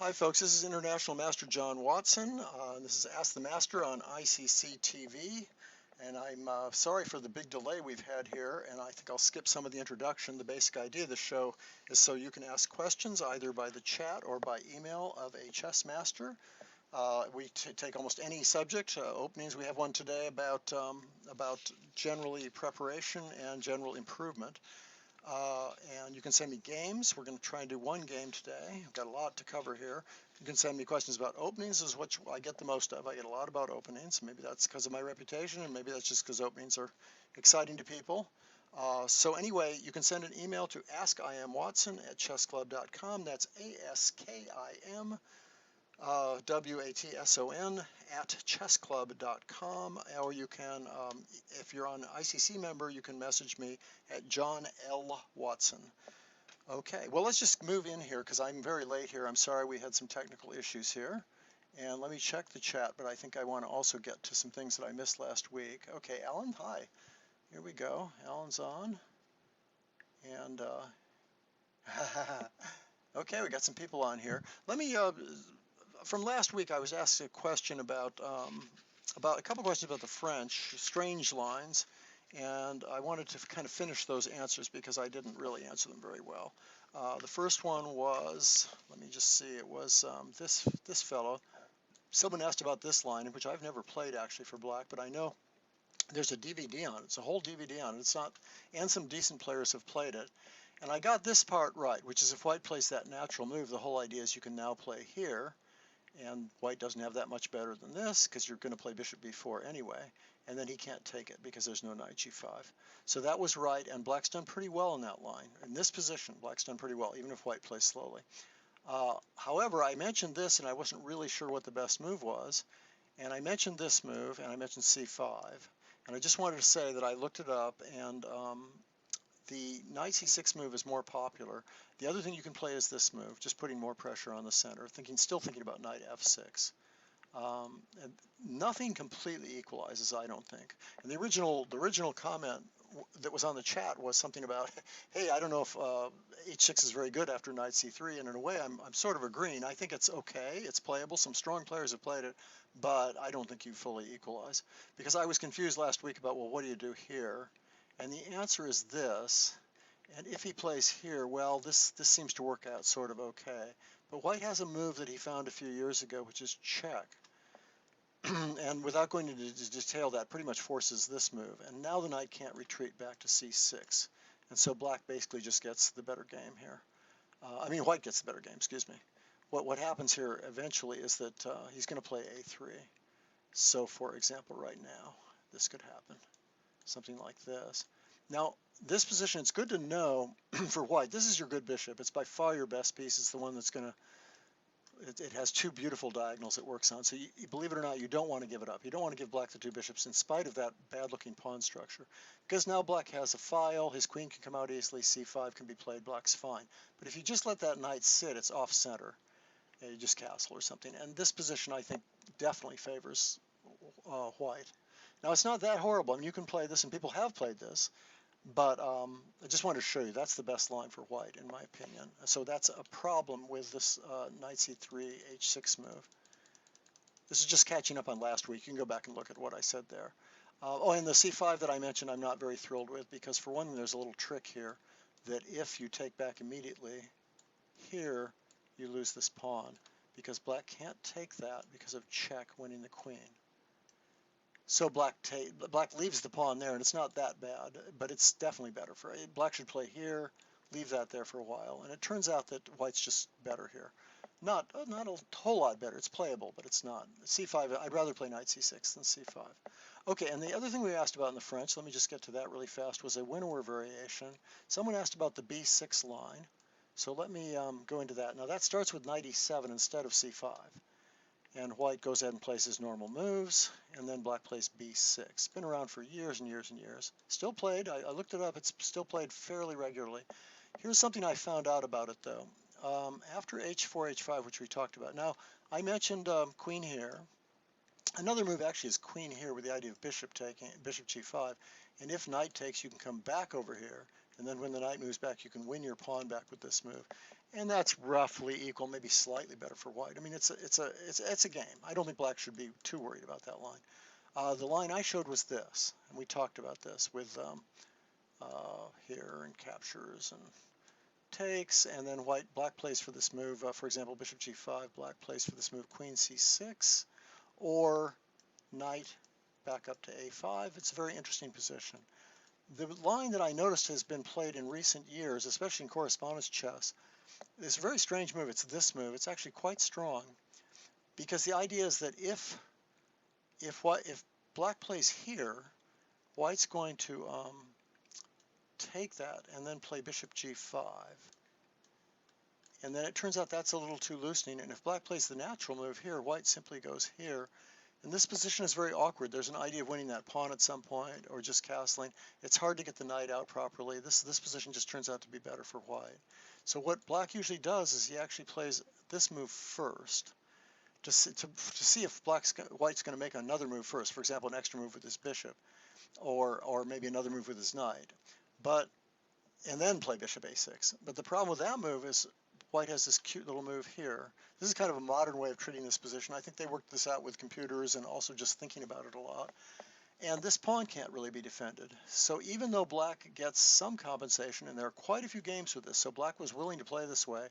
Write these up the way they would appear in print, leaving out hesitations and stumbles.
Hi folks, this is International Master John Watson. This is Ask the Master on ICC TV, and I'm sorry for the big delay we've had here, and I think I'll skip some of the introduction. The basic idea of the show is so you can ask questions either by the chat or by email of a chess master. We take almost any subject. Openings, we have one today about generally preparation and general improvement. And you can send me games. We're going to try and do one game today. I've got a lot to cover here. You can send me questions about openings, is what I get the most of. I get a lot about openings. Maybe that's because of my reputation, and maybe that's just because openings are exciting to people. So anyway, you can send an email to askimwatson@chessclub.com. That's ASKIM WATSON at chessclub.com, or you can, if you're an ICC member, you can message me at John L. Watson. Okay, well, let's just move in here because I'm very late here. I'm sorry we had some technical issues here. And let me check the chat, but I think I want to also get to some things that I missed last week. Okay, Alan, hi. Here we go. Alan's on. And, okay, we got some people on here. Let me, from last week, I was asked a question about a couple questions about the French, strange lines, and I wanted to kind of finish those answers because I didn't really answer them very well. The first one was, let me just see, it was this fellow. Someone asked about this line, which I've never played actually for black, but I know there's a DVD on it. It's a whole DVD on it. It's not, and some decent players have played it. And I got this part right, which is if white plays that natural move, the whole idea is you can now play here. And white doesn't have that much better than this because you're going to play bishop b4 anyway, and then he can't take it because there's no knight g5. So that was right, and black's done pretty well in that line. In this position, black's done pretty well, even if white plays slowly. However, I mentioned this, and I wasn't really sure what the best move was, and I mentioned this move, and I mentioned c5, and I just wanted to say that I looked it up, and the knight c6 move is more popular. The other thing you can play is this move, just putting more pressure on the center, still thinking about knight f6. And nothing completely equalizes, I don't think. And the original comment that was on the chat was something about, hey, I don't know if h6 is very good after knight c3, and in a way I'm sort of agreeing. I think it's okay, it's playable, some strong players have played it, but I don't think you fully equalize. Because I was confused last week about, well, what do you do here? And the answer is this, and if he plays here, well, this seems to work out sort of okay. But white has a move that he found a few years ago, which is check. And without going into detail, that pretty much forces this move. And now the knight can't retreat back to c6. And so black basically just gets the better game here. White gets the better game, excuse me. What happens here eventually is that he's going to play a3. So, for example, right now, this could happen. Something like this. Now, this position, it's good to know for white, this is your good bishop. It's by far your best piece. It's the one that's going to, it has two beautiful diagonals it works on. So you believe it or not, you don't want to give it up. You don't want to give black the two bishops in spite of that bad-looking pawn structure. Because now black has a file, his queen can come out easily, c5 can be played, black's fine. But if you just let that knight sit, it's off-center. You just castle or something. And this position, I think, definitely favors white. Now, it's not that horrible. I mean, you can play this, and people have played this, but I just wanted to show you that's the best line for white, in my opinion. So that's a problem with this knight c3, h6 move. This is just catching up on last week. You can go back and look at what I said there. And the c5 that I mentioned, I'm not very thrilled with, because for one thing, there's a little trick here that if you take back immediately here, you lose this pawn, because black can't take that because of check winning the queen. So black leaves the pawn there, and it's not that bad, but it's definitely better for it. Black should play here, leave that there for a while, and it turns out that white's just better here. Not a whole lot better. It's playable, but it's not. c5, I'd rather play knight c6 than c5. Okay, and the other thing we asked about in the French, let me just get to that really fast, was a win-or variation. Someone asked about the b6 line, so let me go into that. Now that starts with knight e7 instead of c5. And white goes ahead and plays his normal moves, and then black plays b6. Been around for years and years and years. Still played. I looked it up. It's still played fairly regularly. Here's something I found out about it, though. After h4, h5, which we talked about. Now, I mentioned queen here. Another move actually is queen here with the idea of bishop taking, bishop g5. And if knight takes, you can come back over here and then when the knight moves back, you can win your pawn back with this move. And that's roughly equal, maybe slightly better for white. I mean, it's a game. I don't think black should be too worried about that line. The line I showed was this, and we talked about this with here and captures and takes, and then black plays for this move. For example, bishop g5, black plays for this move queen c6, or knight back up to a5. It's a very interesting position. The line that I noticed has been played in recent years, especially in correspondence chess, is a very strange move. It's this move. It's actually quite strong, because the idea is that if black plays here, white's going to take that and then play bishop g5. And then it turns out that's a little too loosening, and if black plays the natural move here, white simply goes here. And this position is very awkward. There's an idea of winning that pawn at some point, or just castling. It's hard to get the knight out properly. This position just turns out to be better for white. So what black usually does is he actually plays this move first to see if white's going to make another move first. For example, an extra move with his bishop, or maybe another move with his knight. And then play bishop a6. But the problem with that move is white has this cute little move here. This is kind of a modern way of treating this position. I think they worked this out with computers and also just thinking about it a lot. And this pawn can't really be defended. So even though black gets some compensation, and there are quite a few games with this, so black was willing to play this way,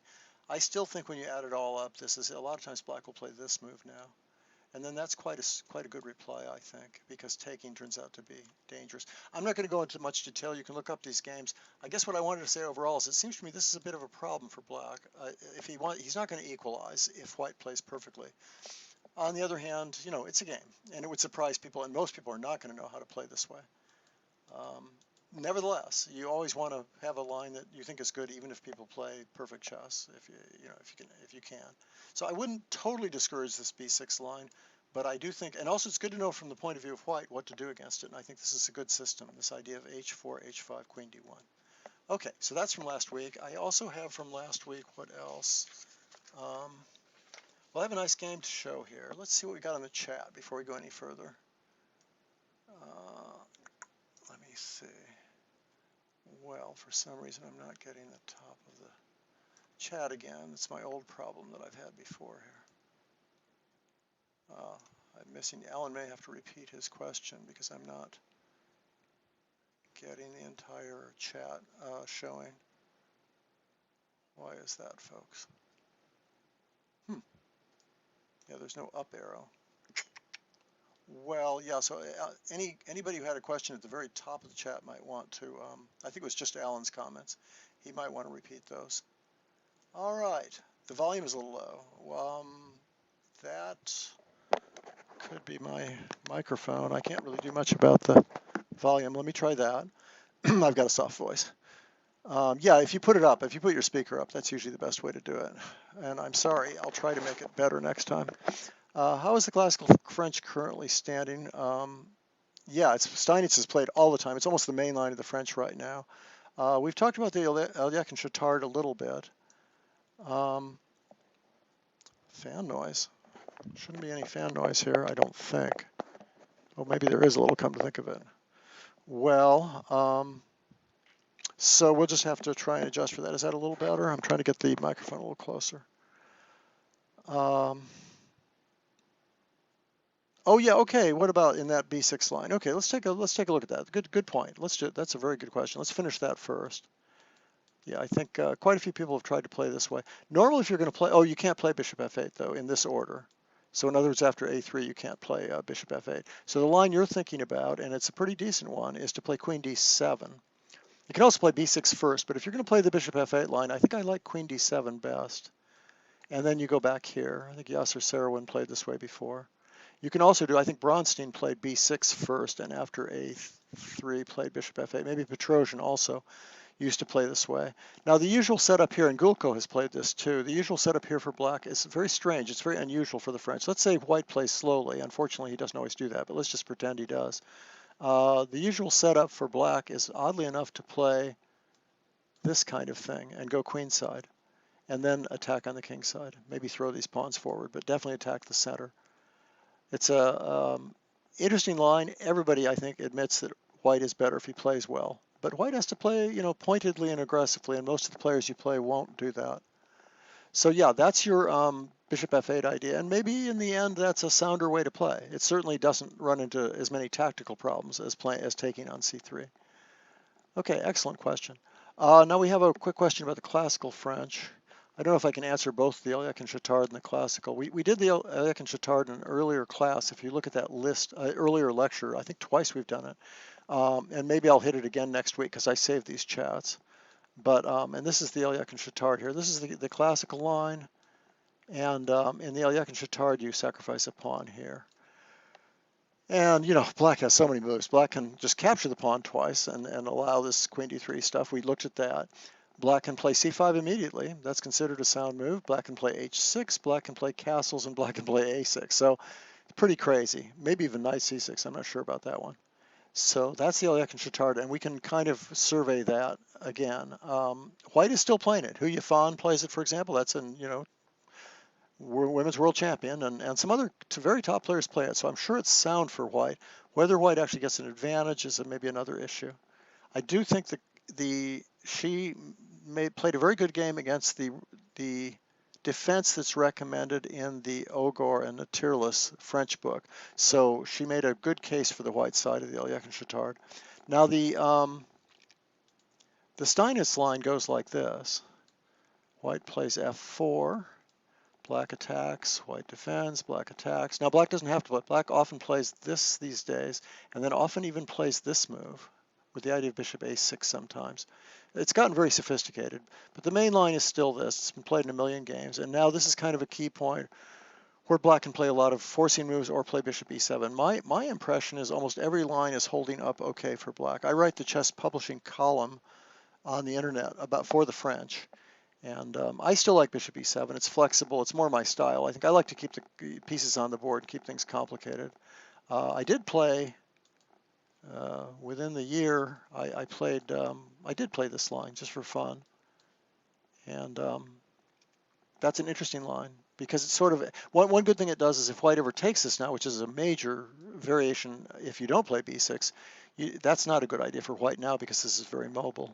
I still think when you add it all up, this is a lot of times black will play this move now. And then that's quite a good reply, I think, because taking turns out to be dangerous. I'm not going to go into much detail. You can look up these games. I guess what I wanted to say overall is it seems to me this is a bit of a problem for black. He's not going to equalize if white plays perfectly. On the other hand, you know, it's a game, and it would surprise people, and most people are not going to know how to play this way. Nevertheless, you always want to have a line that you think is good, even if people play perfect chess, if you can. So I wouldn't totally discourage this b6 line, but I do think, and also it's good to know from the point of view of white what to do against it. And I think this is a good system, this idea of h4, h5, queen d1. Okay, so that's from last week. I also have from last week, what else? Well, I have a nice game to show here. Let's see what we got in the chat before we go any further. Let me see. Well, for some reason I'm not getting the top of the chat again. It's my old problem that I've had before here. I'm missing. Alan may have to repeat his question because I'm not getting the entire chat showing. Why is that, folks? Yeah, there's no up arrow. Well, yeah, so anybody who had a question at the very top of the chat might want to, I think it was just Alan's comments. He might want to repeat those. All right, the volume is a little low. That could be my microphone. I can't really do much about the volume. Let me try that. I've got a soft voice. Yeah, if you put it up, if you put your speaker up, that's usually the best way to do it. And I'm sorry, I'll try to make it better next time. How is the classical French currently standing? Yeah, Steinitz is played all the time. It's almost the main line of the French right now. We've talked about the Elyek and Chautard a little bit. Fan noise. Shouldn't be any fan noise here, I don't think. Oh, maybe there is a little, come to think of it. Well, so we'll just have to try and adjust for that. Is that a little better? I'm trying to get the microphone a little closer. Oh yeah, okay. What about in that b6 line? Okay, let's take a look at that. Good point. That's a very good question. Let's finish that first. Yeah, I think quite a few people have tried to play this way. Normally, if you're going to play, oh, you can't play bishop f8 though in this order. So in other words, after a3, you can't play bishop f8. So the line you're thinking about, and it's a pretty decent one, is to play queen d7. You can also play b6 first, but if you're going to play the bishop f8 line, I think I like queen d7 best. And then you go back here. I think Yasser Serouin played this way before. You can also do, I think Bronstein played b6 first, and after a3 played bishop f8. Maybe Petrosian also used to play this way. Now the usual setup here, and Gulko has played this too, the usual setup here for black is very strange. It's very unusual for the French. Let's say white plays slowly. Unfortunately, he doesn't always do that, but let's just pretend he does. The usual setup for black is, oddly enough, to play this kind of thing and go queenside, and then attack on the king side. Maybe throw these pawns forward, but definitely attack the center. It's a interesting line. Everybody, I think, admits that white is better if he plays well. but white has to play, pointedly and aggressively, and most of the players you play won't do that. So yeah, that's your bishop f8 idea, and maybe in the end that's a sounder way to play. It certainly doesn't run into as many tactical problems as taking on c3. Okay, excellent question. Now we have a quick question about the classical French. I don't know if I can answer both the Elyec and Chittard and the classical. We did the Elyec and Chittard in an earlier class. If you look at that list, earlier lecture, I think twice we've done it. And maybe I'll hit it again next week because I saved these chats. But and this is the Elyec and Chittard here. This is the classical line. And in the Elyec and Chittard, you sacrifice a pawn here. And, black has so many moves. Black can just capture the pawn twice and allow this queen d3 stuff. We looked at that. Black can play c5 immediately. That's considered a sound move. Black can play h6. Black can play castles, and black can play a6. So it's pretty crazy. Maybe even knight c6. I'm not sure about that one. So that's the Elyec and Chittard, and we can kind of survey that again. White is still playing it. Hu Yifan plays it, for example. That's in, women's world champion, and some other very top players play it, so I'm sure it's sound for white. Whether white actually gets an advantage is maybe another issue. I do think that she played a very good game against the defense that's recommended in the Ogor and the Tyrless French book, so she made a good case for the white side of the Elyec and Chittard. Now the Steinitz line goes like this. White plays f4. Black attacks, white defends, black attacks. Now black doesn't have to play. Black often plays this these days, and then often even plays this move with the idea of bishop a6 sometimes. It's gotten very sophisticated, but the main line is still this. It's been played in a million games, and now this is kind of a key point where black can play a lot of forcing moves or play bishop e7. My impression is almost every line is holding up okay for black. I write the chess publishing column on the internet for the French. And I still like bishop e7. It's flexible. It's more my style. I think I like to keep the pieces on the board, keep things complicated. I did play within the year. I did play this line just for fun, and that's an interesting line because it's sort of one good thing it does is if white ever takes this now, which is a major variation. If you don't play b6, that's not a good idea for white now because this is very mobile.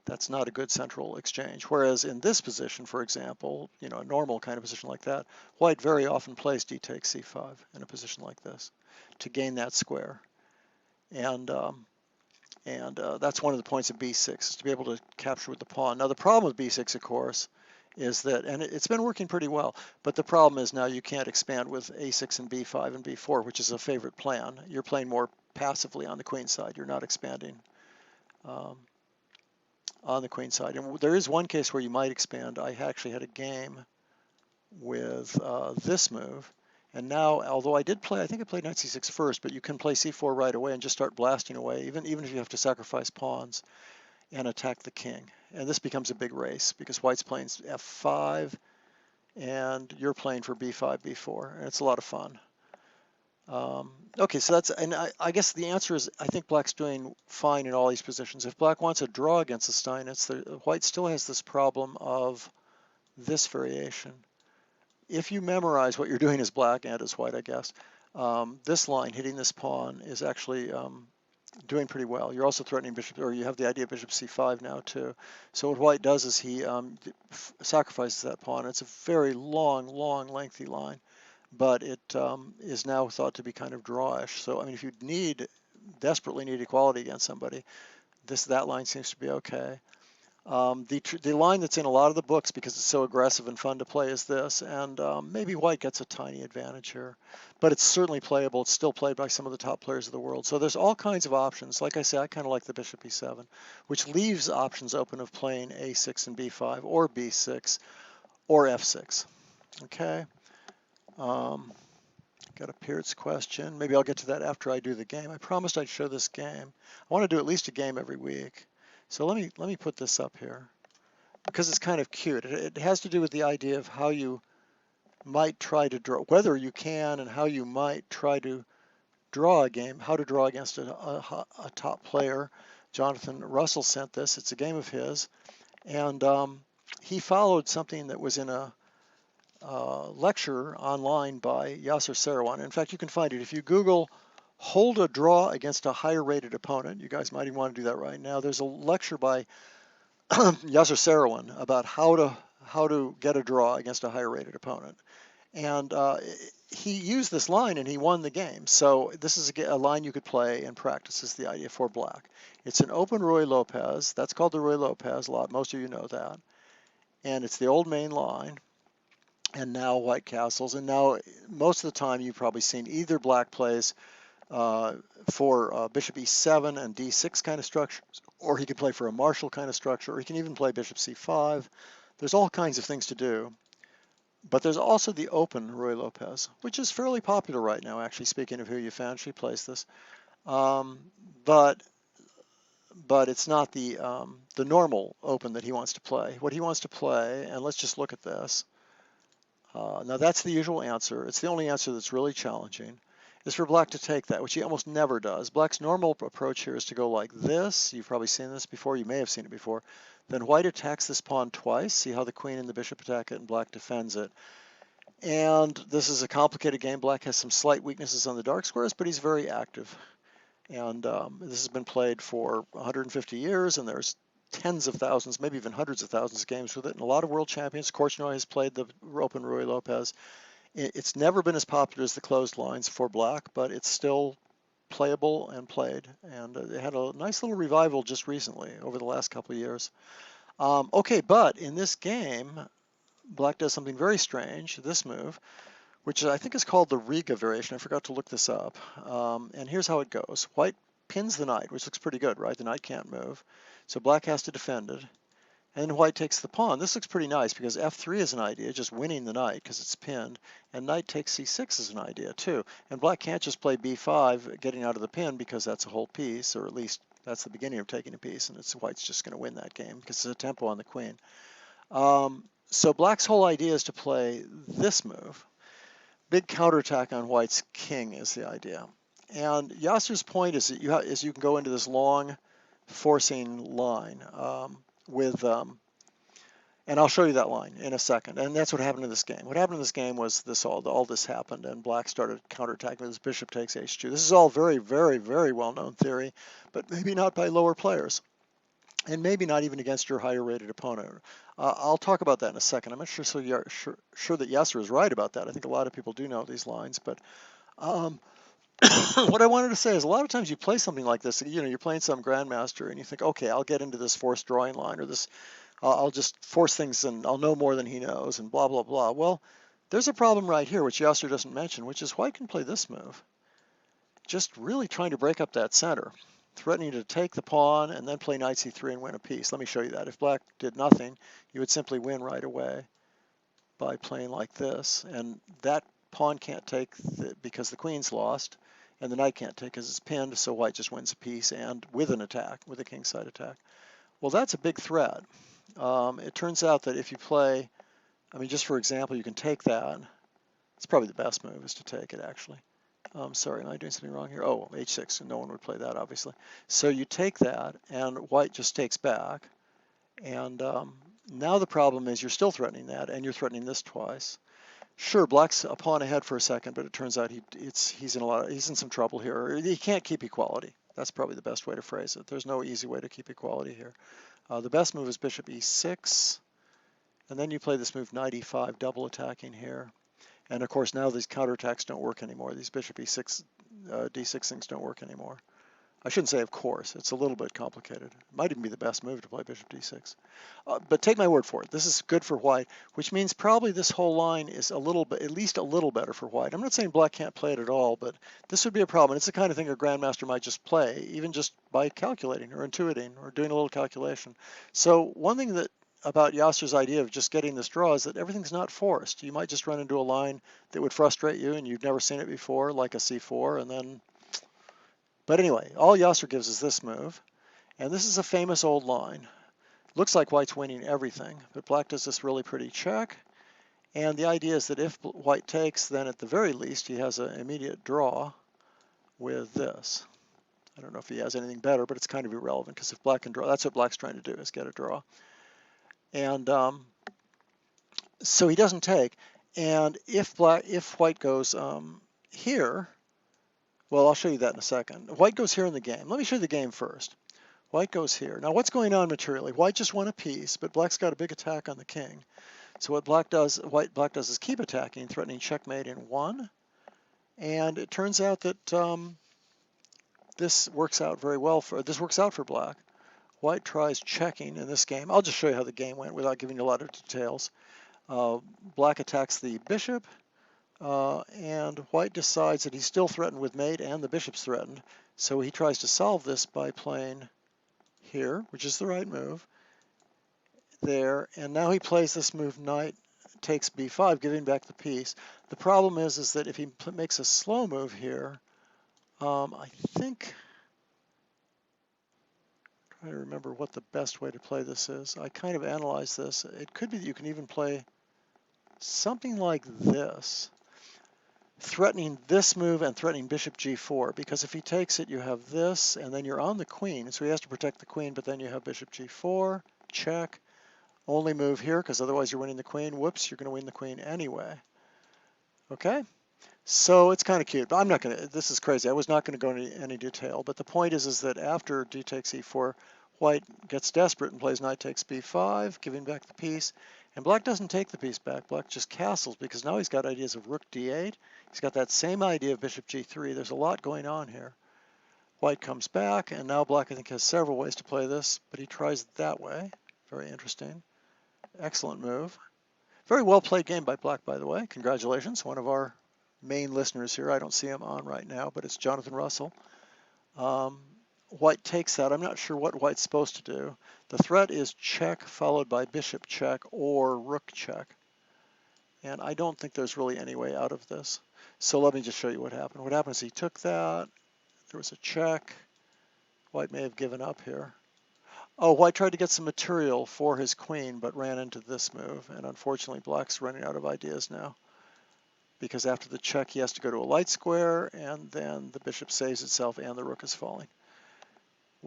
That's not a good central exchange. Whereas in this position, for example, a normal kind of position like that, white very often plays d takes c5 in a position like this to gain that square. And that's one of the points of b6, is to be able to capture with the pawn. Now the problem with b6, of course, is that, and it's been working pretty well, but the problem is now you can't expand with a6 and b5 and b4, which is a favorite plan. You're playing more passively on the queen side. You're not expanding on the queen side. And there is one case where you might expand. I actually had a game with this move, and now, although I think I played knight c6 first, but you can play c4 right away and just start blasting away, even if you have to sacrifice pawns and attack the king. And this becomes a big race because white's playing f5 and you're playing for b5, b4, and it's a lot of fun. Okay, so and I guess the answer is I think black's doing fine in all these positions. If black wants a draw against the Steinitz, white still has this problem of this variation. If you memorize what you're doing as black and as white, I guess, this line hitting this pawn is actually doing pretty well. You're also threatening bishop, or you have the idea of bishop c5 now too. So what white does is he sacrifices that pawn. It's a very long, lengthy line, but it is now thought to be kind of drawish. So I mean, if you desperately need equality against somebody, that line seems to be okay. The line that's in a lot of the books because it's so aggressive and fun to play is this, and maybe white gets a tiny advantage here, but it's certainly playable. It's still played by some of the top players of the world. So there's all kinds of options. Like I say, I kind of like the bishop e7, which leaves options open of playing a6 and b5 or b6 or f6. Okay. Got a Peart's question. Maybe I'll get to that after I do the game. I promised I'd show this game. I want to do at least a game every week. So let me put this up here because it's kind of cute. It has to do with the idea of how you might try to draw, whether you can, and how you might try to draw a game, how to draw against a top player. Jonathan Russell sent this. It's a game of his, and he followed something that was in a lecture online by Yasser Seirawan. In fact, you can find it if you Google hold a draw against a higher rated opponent. You guys might even want to do that right now. There's a lecture by Yasser Serouin about how to get a draw against a higher rated opponent. And he used this line and he won the game. So this is a line you could play and practice is the idea for black. It's an open Ruy Lopez. That's called the Ruy Lopez. Most of you know that. And it's the old main line. And now white castles. And now most of the time you've probably seen either black plays for bishop e7 and d6 kind of structures, or he could play for a martial kind of structure, or he can even play bishop c5. There's all kinds of things to do. But there's also the open Ruy Lopez, which is fairly popular right now, actually, speaking of who you found. She plays this. But it's not the normal open that he wants to play. What he wants to play, and let's just look at this. Now that's the usual answer. It's the only answer that's really challenging, is for black to take that, which he almost never does. Black's normal approach here is to go like this. You've probably seen this before. You may have seen it before. Then white attacks this pawn twice. See how the queen and the bishop attack it and black defends it. And this is a complicated game. Black has some slight weaknesses on the dark squares, but he's very active. And this has been played for 150 years, and there's tens of thousands, maybe even hundreds of thousands of games with it. And a lot of world champions. Korchnoi has played the open Ruy Lopez. It's never been as popular as the closed lines for black, but it's still playable and played. And they had a nice little revival just recently over the last couple of years. Okay, but in this game, black does something very strange, this move, which I think is called the Riga variation. I forgot to look this up. And here's how it goes. White pins the knight, which looks pretty good, right? The knight can't move. So black has to defend it. And then white takes the pawn. This looks pretty nice because f3 is an idea, just winning the knight because it's pinned. And knight takes c6 is an idea too. And black can't just play b5, getting out of the pin, because that's a whole piece, or at least that's the beginning of taking a piece. And white's just going to win that game because it's a tempo on the queen. So black's whole idea is to play this move. Big counterattack on white's king is the idea. And Yasser's point is that you can go into this long forcing line and I'll show you that line in a second. And that's what happened in this game. What happened in this game was all this happened, and black started counterattacking with his bishop takes h2. This is all very, very, very well-known theory, but maybe not by lower players, and maybe not even against your higher-rated opponent. I'll talk about that in a second. I'm not sure sure that Yasser is right about that. I think a lot of people do know these lines, but what I wanted to say is a lot of times you play something like this, you're playing some grandmaster and you think, okay, I'll get into this forced drawing line, or this, I'll just force things and I'll know more than he knows and blah, blah, blah. Well, there's a problem right here, which Yasser doesn't mention, which is white can play this move. Just really trying to break up that center, threatening to take the pawn and then play knight c3 and win a piece. Let me show you that. If black did nothing, you would simply win right away by playing like this. And that pawn can't take because the queen's lost. And the knight can't take because it's pinned, so white just wins a piece, and with an attack, with a kingside attack. Well, that's a big threat. It turns out that if you play, just for example, you can take that. It's probably the best move is to take it, actually. Sorry, am I doing something wrong here? Oh, h6, and no one would play that, obviously. So you take that, and white just takes back. And now the problem is you're still threatening that, and you're threatening this twice. Sure, black's a pawn ahead for a second, but it turns out he's in some trouble here. He can't keep equality. That's probably the best way to phrase it. There's no easy way to keep equality here. The best move is bishop e6, and then you play this move knight e5, double attacking here. And of course now these counterattacks don't work anymore. These bishop e6, d6 things don't work anymore. I shouldn't say of course, it's a little bit complicated. It might even be the best move to play bishop d6. But take my word for it, this is good for white, which means probably this whole line is a little bit, at least a little better for white. I'm not saying black can't play it at all, but this would be a problem. It's the kind of thing a grandmaster might just play, even just by calculating or intuiting or doing a little calculation. So one thing about Yasser's idea of just getting this draw is that everything's not forced. You might just run into a line that would frustrate you and you've never seen it before, like a c4, and then. But anyway, all Yasser gives is this move, and this is a famous old line. Looks like white's winning everything, but black does this really pretty check, and the idea is that if white takes, then at the very least he has an immediate draw with this. I don't know if he has anything better, but it's kind of irrelevant, because if black can draw, that's what black's trying to do, is get a draw. And so he doesn't take, and if white goes here, Well, I'll show you that in a second. White goes here in the game. Let me show you the game first. White goes here. Now what's going on materially? White just won a piece, but black's got a big attack on the king. So what black does is keep attacking, threatening checkmate in 1. And it turns out that this works out for black. White tries checking in this game. I'll just show you how the game went without giving you a lot of details. Black attacks the bishop, and white decides that he's still threatened with mate and the bishop's threatened. So he tries to solve this by playing here, which is the right move, there, and now he plays this move knight takes b5, giving back the piece. The problem is that if he makes a slow move here, I think, I'm trying to remember what the best way to play this is. I kind of analyzed this. It could be that you can even play something like this, threatening this move and threatening bishop g4, because if he takes it, you have this, and then you're on the queen, so he has to protect the queen, but then you have bishop g4, check, only move here, because otherwise you're winning the queen. Whoops, you're going to win the queen anyway. Okay? So it's kind of cute, but I'm not going to, this is crazy. I was not going to go into any detail, but the point is that after d takes e4, white gets desperate and plays knight takes b5, giving back the piece, and black doesn't take the piece back. Black just castles, because now he's got ideas of rook d8. He's got that same idea of bishop g3. There's a lot going on here. White comes back, and now black, I think, has several ways to play this, but he tries that way. Very interesting. Excellent move. Very well played game by black, by the way. Congratulations. One of our main listeners here. I don't see him on right now, but it's Jonathan Russell. White takes that. I'm not sure what white's supposed to do. The threat is check followed by bishop check or rook check. And I don't think there's really any way out of this. So let me just show you what happened. What happened is he took that. There was a check. White may have given up here. Oh, white tried to get some material for his queen, but ran into this move. And unfortunately, black's running out of ideas now, because after the check, he has to go to a light square, and then the bishop saves itself, and the rook is falling.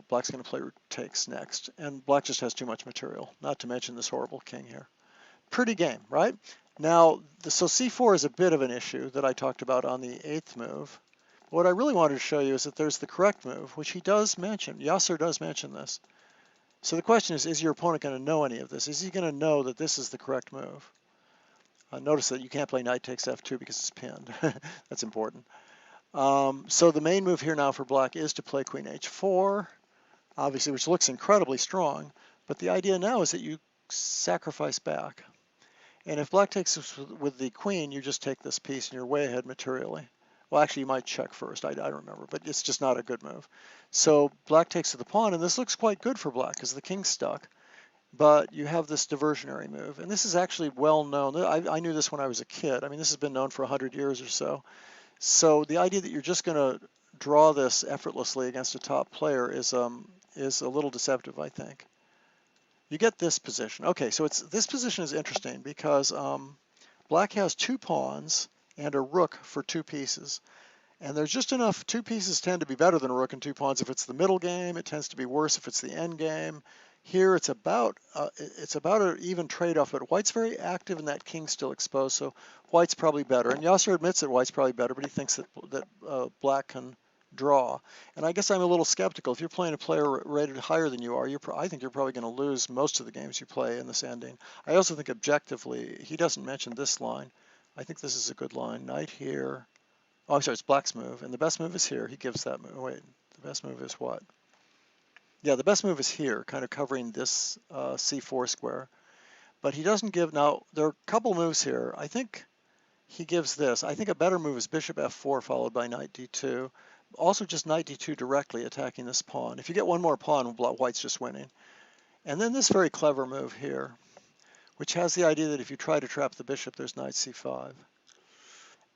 Black's going to play rook takes next, and black just has too much material, not to mention this horrible king here. Pretty game, right? Now, so c4 is a bit of an issue that I talked about on the 8th move. What I really wanted to show you is that there's the correct move, which he does mention. Yasser does mention this. So the question is your opponent going to know any of this? Is he going to know that this is the correct move? Notice that you can't play knight takes f2 because it's pinned. That's important. So the main move here now for black is to play queen h4, obviously, which looks incredibly strong. But the idea now is that you sacrifice back. And if black takes this with the queen, you just take this piece and you're way ahead materially. Well, actually, you might check first. I don't remember, but it's just not a good move. So black takes to the pawn, and this looks quite good for black because the king's stuck. But you have this diversionary move, and this is actually well known. I knew this when I was a kid. I mean, this has been known for 100 years or so. So the idea that you're just going to draw this effortlessly against a top player is a little deceptive, I think. You get this position. Okay, so this position is interesting because black has 2 pawns and a rook for 2 pieces. And there's just enough, 2 pieces tend to be better than a rook and 2 pawns if it's the middle game. It tends to be worse if it's the end game. Here it's about an even trade-off, but white's very active and that king's still exposed, so white's probably better. And Yasser admits that white's probably better, but he thinks that black can draw. And I guess I'm a little skeptical. If you're playing a player rated higher than you are, I think you're probably going to lose most of the games you play in this ending. I also think objectively, he doesn't mention this line. I think this is a good line. Knight here. Oh, I'm sorry, it's black's move, and the best move is here. He gives that move. Wait, the best move is what? Yeah, the best move is here, kind of covering this c4 square. But he doesn't give, now, there are a couple moves here. I think he gives this. I think a better move is bishop f4 followed by knight d2. Also just knight d2 directly attacking this pawn. If you get one more pawn, white's just winning. And then this very clever move here, which has the idea that if you try to trap the bishop, there's knight c5.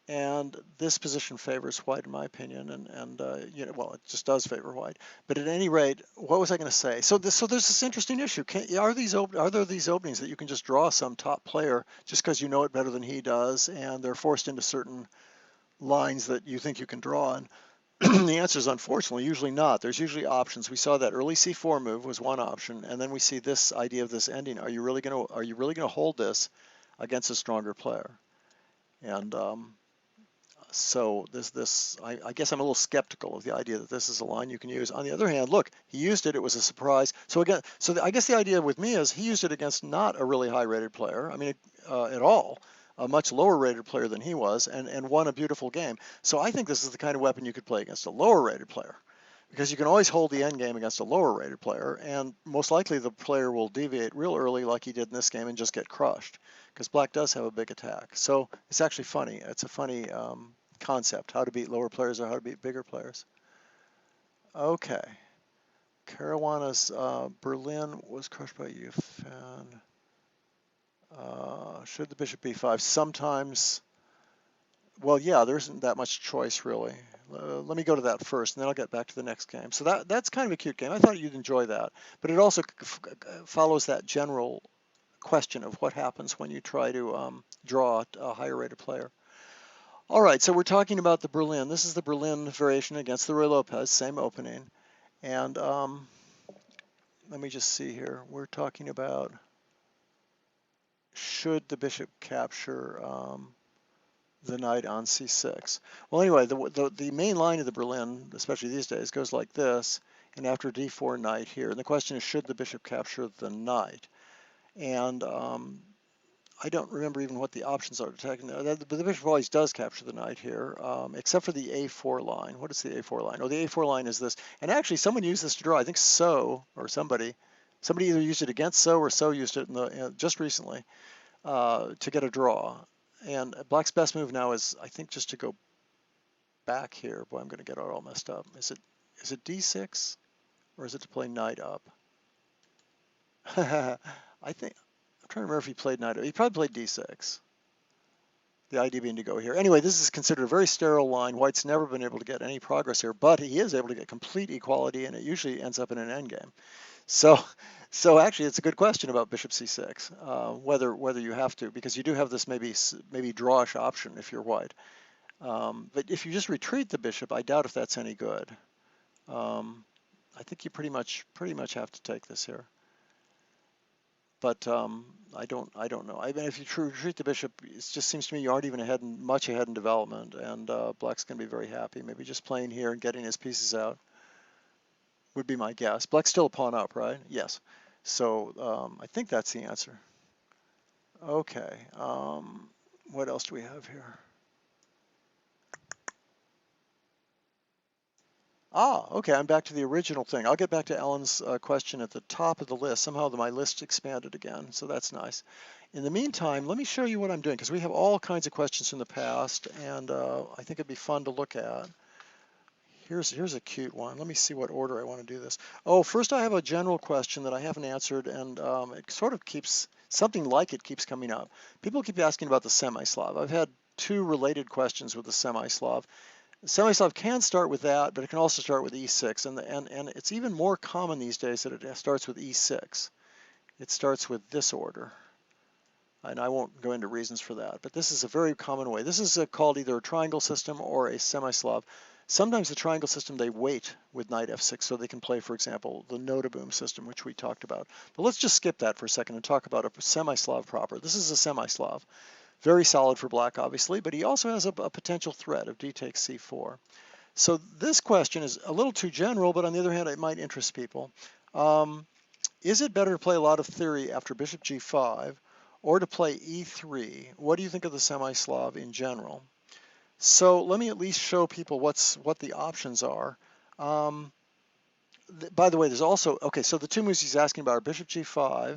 And this position favors white, in my opinion, and you know, well, it just does favor white. But at any rate, what was I going to say? So there's this interesting issue. Are there these openings that you can just draw some top player just because you know it better than he does, and they're forced into certain lines that you think you can draw? And the answer is unfortunately usually not. There's usually options. We saw that early c4 move was one option, and then we see this idea of this ending. Are you really going to hold this against a stronger player? And So I guess I'm a little skeptical of the idea that this is a line you can use. On the other hand, look, he used it. It was a surprise. So again, I guess the idea with me is he used it against not a really high-rated player. I mean, at all, a much lower-rated player than he was, and won a beautiful game. So I think this is the kind of weapon you could play against a lower-rated player, because you can always hold the end game against a lower-rated player, and most likely the player will deviate real early, like he did in this game, and just get crushed, because black does have a big attack. So it's actually funny. It's a funny concept, how to beat lower players or how to beat bigger players. Okay. Caruana's Berlin was crushed by Yufan. Should the bishop b5? Sometimes, well, yeah, there isn't that much choice, really. Let me go to that first, and then I'll get back to the next game. So that's kind of a cute game. I thought you'd enjoy that. But it also follows that general question of what happens when you try to draw a higher rated player. All right, so we're talking about the Berlin. This is the Berlin variation against the Ruy Lopez, same opening. And let me just see here. We're talking about, should the bishop capture the knight on c6? Well, anyway, the main line of the Berlin, especially these days, goes like this, and after d4 knight here. And the question is, should the bishop capture the knight? And I don't remember even what the options are to attack. But the bishop always does capture the knight here, except for the a4 line. What is the a4 line? Oh, the a4 line is this. And actually, someone used this to draw. I think So, or somebody either used it against So, or So used it just recently to get a draw. And black's best move now is, I think, just to go back here. Boy, I'm going to get it all messed up. Is it d6, or is it to play knight up? I think. I'm trying to remember if he played knight up. He probably played d6. The idea being to go here. Anyway, this is considered a very sterile line. White's never been able to get any progress here, but he is able to get complete equality, and it usually ends up in an endgame. So actually, it's a good question about bishop c6, whether you have to, because you do have this maybe drawish option if you're white. But if you just retreat the bishop, I doubt if that's any good. I think you pretty much have to take this here. But I don't know. I mean, if you retreat the bishop, it just seems to me you aren't even much ahead in development, and black's going to be very happy. Maybe just playing here and getting his pieces out would be my guess. Black's still a pawn up, right? Yes. So I think that's the answer. Okay. What else do we have here? Okay, I'm back to the original thing. I'll get back to Ellen's question at the top of the list. Somehow my list expanded again, so that's nice. In the meantime, let me show you what I'm doing, because we have all kinds of questions from the past, and I think it'd be fun to look at. Here's a cute one. Let me see what order I want to do this. Oh, first I have a general question that I haven't answered, and it sort of keeps, something like it keeps coming up. People keep asking about the Semi-Slav. I've had two related questions with the Semi-Slav. Semi-Slav can start with that, but it can also start with E6, and it's even more common these days that it starts with E6. It starts with this order, and I won't go into reasons for that, but this is a very common way. This is called either a triangle system or a Semi-Slav. Sometimes the triangle system, they wait with knight f6 so they can play, for example, the Notaboom system, which we talked about. But let's just skip that for a second and talk about a Semi-Slav proper. This is a Semi-Slav. Very solid for black, obviously, but he also has a potential threat of d takes c4. So this question is a little too general, but on the other hand, it might interest people. Is it better to play a lot of theory after bishop g5 or to play e3? What do you think of the Semi-Slav in general? So let me at least show people what the options are. By the way, there's also, okay, so the two moves he's asking about are bishop g5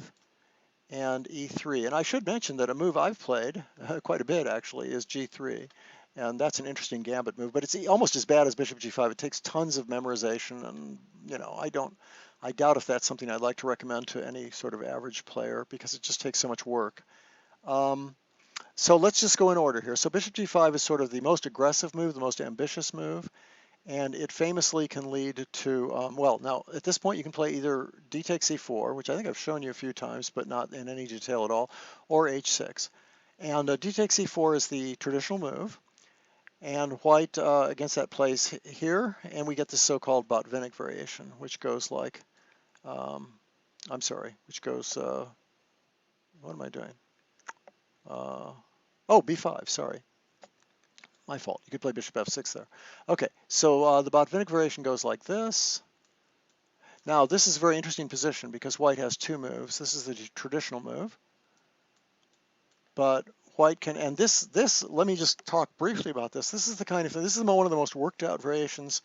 and e3. And I should mention that a move I've played quite a bit actually is g3. And that's an interesting gambit move, but it's almost as bad as bishop g5. It takes tons of memorization, and I doubt if that's something I'd like to recommend to any sort of average player, because it just takes so much work. So let's just go in order here. So bishop g5 is sort of the most aggressive move, the most ambitious move, and it famously can lead to, well, now at this point you can play either d takes c4, which I think I've shown you a few times, but not in any detail at all, or h6. And d takes c4 is the traditional move, and white against that plays here, and we get the so-called Botvinnik variation, which goes like, I'm sorry, which goes, what am I doing? Oh, b5, sorry. My fault. You could play bishop f6 there. Okay, so the Botvinnik variation goes like this. Now, this is a very interesting position because white has two moves. This is the traditional move. But white can, and this, let me just talk briefly about this. This is the kind of, this is one of the most worked out variations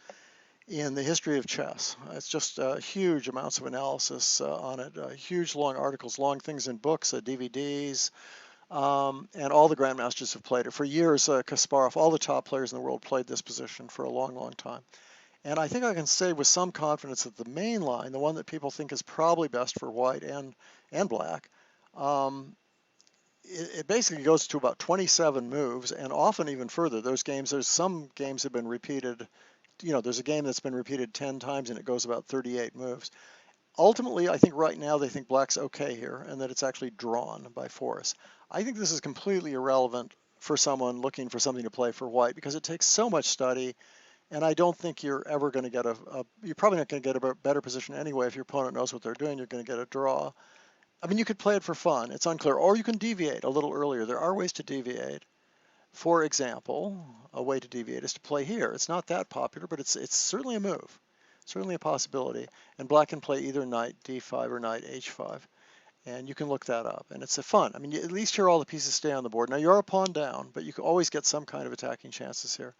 in the history of chess. It's just huge amounts of analysis on it, huge long articles, long things in books, DVDs, and all the grandmasters have played it. For years, Kasparov, all the top players in the world played this position for a long, long time. And I think I can say with some confidence that the main line, the one that people think is probably best for white and black, it basically goes to about 27 moves, and often even further. There's some games have been repeated. There's a game that's been repeated 10 times, and it goes about 38 moves. Ultimately, I think right now they think black's okay here, and that it's actually drawn by force. I think this is completely irrelevant for someone looking for something to play for white because it takes so much study, and I don't think you're ever going to get you're probably not going to get a better position anyway. If your opponent knows what they're doing, you're going to get a draw. I mean, you could play it for fun. It's unclear. Or you can deviate a little earlier. There are ways to deviate. For example, a way to deviate is to play here. It's not that popular, but it's certainly a move, certainly a possibility. And black can play either knight d5 or knight h5. And you can look that up. And it's a fun. I mean, at least here all the pieces stay on the board. Now, you're a pawn down, but you can always get some kind of attacking chances here.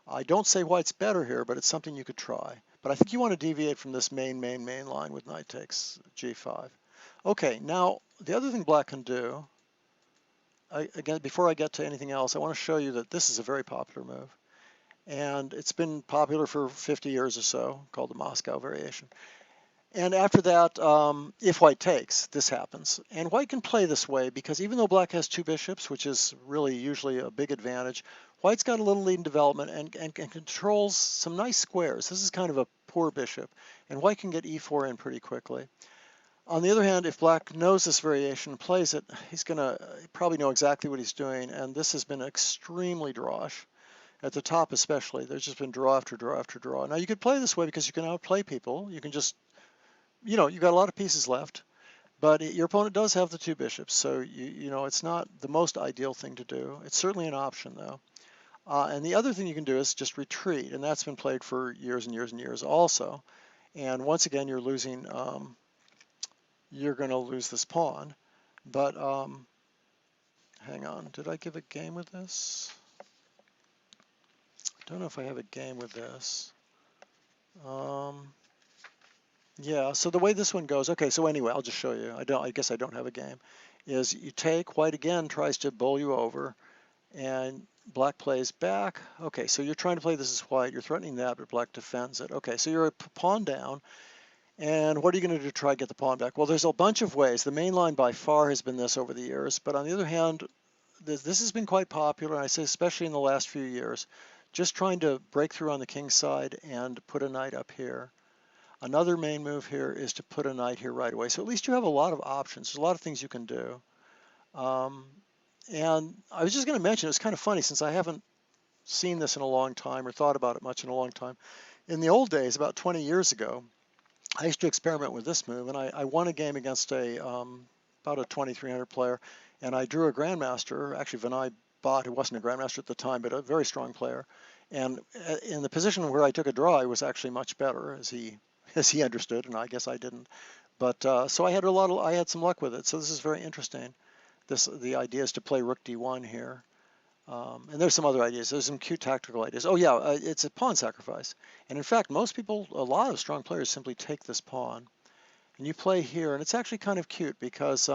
I don't say white's better here, but it's something you could try. But I think you want to deviate from this main line with knight takes g5. Okay, now the other thing black can do, again, before I get to anything else, I want to show you that this is a very popular move. And it's been popular for 50 years or so, called the Moscow variation. And after that, if white takes, this happens. And white can play this way because even though black has two bishops, which is really usually a big advantage, white's got a little lead in development and controls some nice squares. This is kind of a poor bishop, and white can get e4 in pretty quickly. On the other hand, if black knows this variation and plays it, he's going to probably know exactly what he's doing, and this has been extremely drawish. At the top especially, there's just been draw after draw after draw. Now you could play this way because you can outplay people. You can just, you've got a lot of pieces left, but your opponent does have the two bishops, so it's not the most ideal thing to do. It's certainly an option though. And the other thing you can do is just retreat, and that's been played for years and years and years also. And once again, you're losing. You're going to lose this pawn. But hang on, did I give a game with this? I don't know if I have a game with this. Yeah, so the way this one goes, okay, so anyway, I'll just show you. I guess I don't have a game. Is you take, white again tries to bowl you over, and black plays back. Okay, so you're trying to play this as white. You're threatening that, but black defends it. Okay, so you're a pawn down. And what are you going to do to try to get the pawn back? Well, there's a bunch of ways. The main line by far has been this over the years. But on the other hand, this has been quite popular, and I say especially in the last few years. Just trying to break through on the king's side and put a knight up here. Another main move here is to put a knight here right away. So at least you have a lot of options. There's a lot of things you can do. And I was just going to mention, it's kind of funny since I haven't seen this in a long time or thought about it much in a long time. In the old days, about 20 years ago, I used to experiment with this move, and I won a game against about a 2300 player, and I drew a grandmaster, actually Vinay Bhatt, who wasn't a grandmaster at the time, but a very strong player. And in the position where I took a draw, I was actually much better, as he understood, and I guess I didn't. But so I had some luck with it. So this is very interesting. The idea is to play rook d1 here. And there's some other ideas. There's some cute tactical ideas. Oh yeah, it's a pawn sacrifice. And in fact, most people, a lot of strong players simply take this pawn. And you play here, and it's actually kind of cute because,